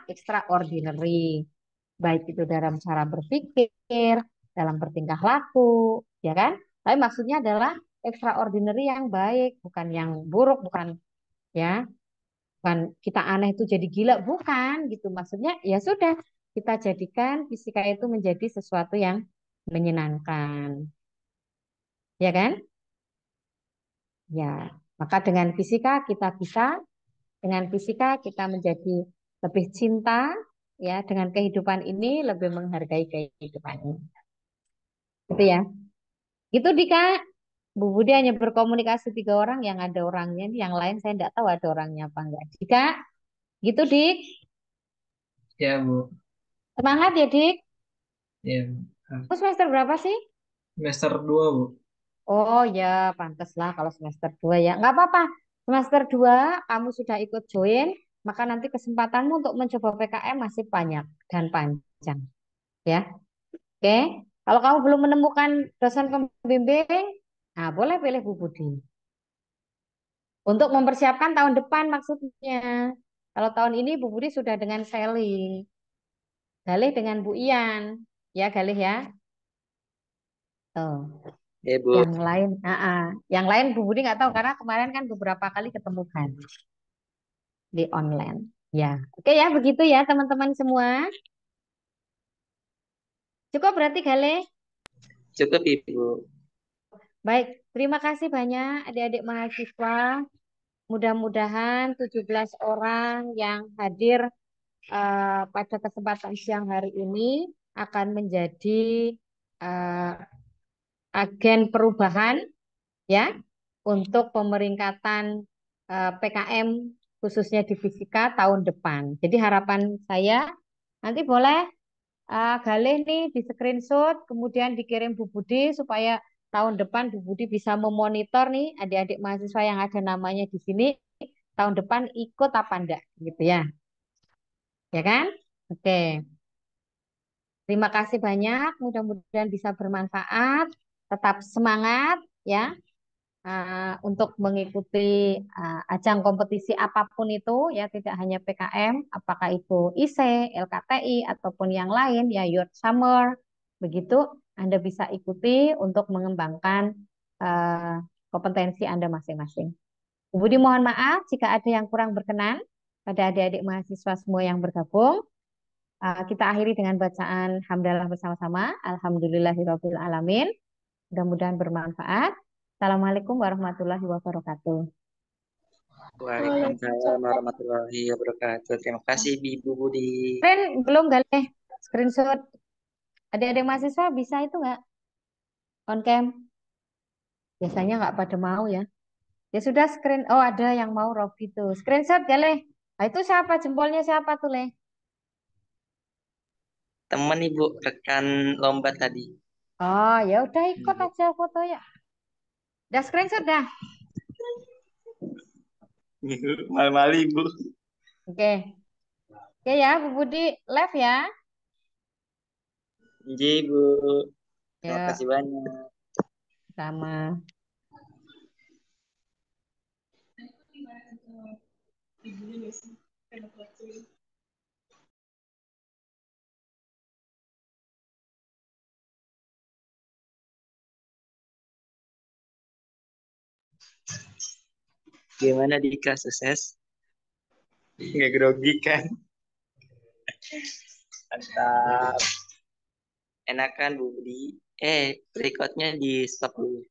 extraordinary. Baik itu dalam cara berpikir, dalam bertingkah laku, ya kan? Tapi maksudnya adalah extraordinary yang baik, bukan yang buruk, bukan ya, bukan kita aneh itu jadi gila, bukan gitu. Maksudnya ya sudah kita jadikan fisika itu menjadi sesuatu yang menyenangkan, ya kan? Ya, maka dengan fisika kita menjadi lebih cinta ya dengan kehidupan ini, lebih menghargai kehidupan ini. Gitu ya. Gitu Dika. Bu Budi hanya berkomunikasi 3 orang, yang ada orangnya, yang lain saya tidak tahu ada orangnya apa enggak. Dika, gitu Dik. Ya, Bu. Semangat ya Dik. Ya, Bu. Kamu semester berapa sih? Semester 2, Bu. Oh ya, pantas lah kalau semester 2 ya. Nggak apa-apa. Semester 2 kamu sudah ikut join, maka nanti kesempatanmu untuk mencoba PKM masih banyak dan panjang. Ya, oke. Kalau kamu belum menemukan dosen pembimbing, nah boleh pilih Bu Budi. Untuk mempersiapkan tahun depan maksudnya. Kalau tahun ini Bu Budi sudah dengan Sally, Galih dengan Bu Ian. Ya, Galih ya. Tuh. Iya, Bu. Yang lain, yang lain Bu Budi nggak tahu karena kemarin kan beberapa kali ketemu kan di online. Ya, oke ya begitu ya teman-teman semua. Cukup berarti Galih. Cukup, Ibu. Baik, terima kasih banyak adik-adik mahasiswa. Mudah-mudahan 17 orang yang hadir pada kesempatan siang hari ini akan menjadi eh, agen perubahan ya untuk pemeringkatan PKM khususnya di fisika tahun depan. Jadi harapan saya nanti boleh Galih nih di screenshot kemudian dikirim Bu Budi supaya tahun depan Bu Budi bisa memonitor nih adik-adik mahasiswa yang ada namanya di sini tahun depan ikut apa enggak gitu ya. Ya kan? Oke. Terima kasih banyak. Mudah-mudahan bisa bermanfaat. Tetap semangat ya untuk mengikuti ajang kompetisi apapun itu ya tidak hanya PKM, apakah itu IC, LKTI ataupun yang lain ya Youth Summer. Begitu Anda bisa ikuti untuk mengembangkan eh, kompetensi Anda masing-masing. Bu Budi mohon maaf jika ada yang kurang berkenan pada adik-adik mahasiswa semua yang bergabung. Kita akhiri dengan bacaan hamdalah bersama-sama. Alhamdulillahirabbil alamin. Mudah-mudahan bermanfaat. Assalamualaikum warahmatullahi wabarakatuh. Waalaikumsalam warahmatullahi wabarakatuh. Terima kasih, Ibu Budi. Belum galih screenshot. Adik-adik mahasiswa bisa itu nggak on cam? Biasanya nggak pada mau ya. Ya sudah screen. Oh ada yang mau Robi tuh. Screenshot galih. Nah, itu siapa? Jempolnya siapa tuh leh? Teman Ibu, rekan lomba tadi. Oh ya udah ikut aja foto ya. Udah screenshot dah. Malu-malu Ibu. Oke. Oke ya Bu Budi live ya. Iya, Ibu. Terima Ya kasih banyak. sama. Gimana Dika, sukses? Nggak grogi kan? Mantap. Enakan Bu Budi. Recordnya di stop dulu.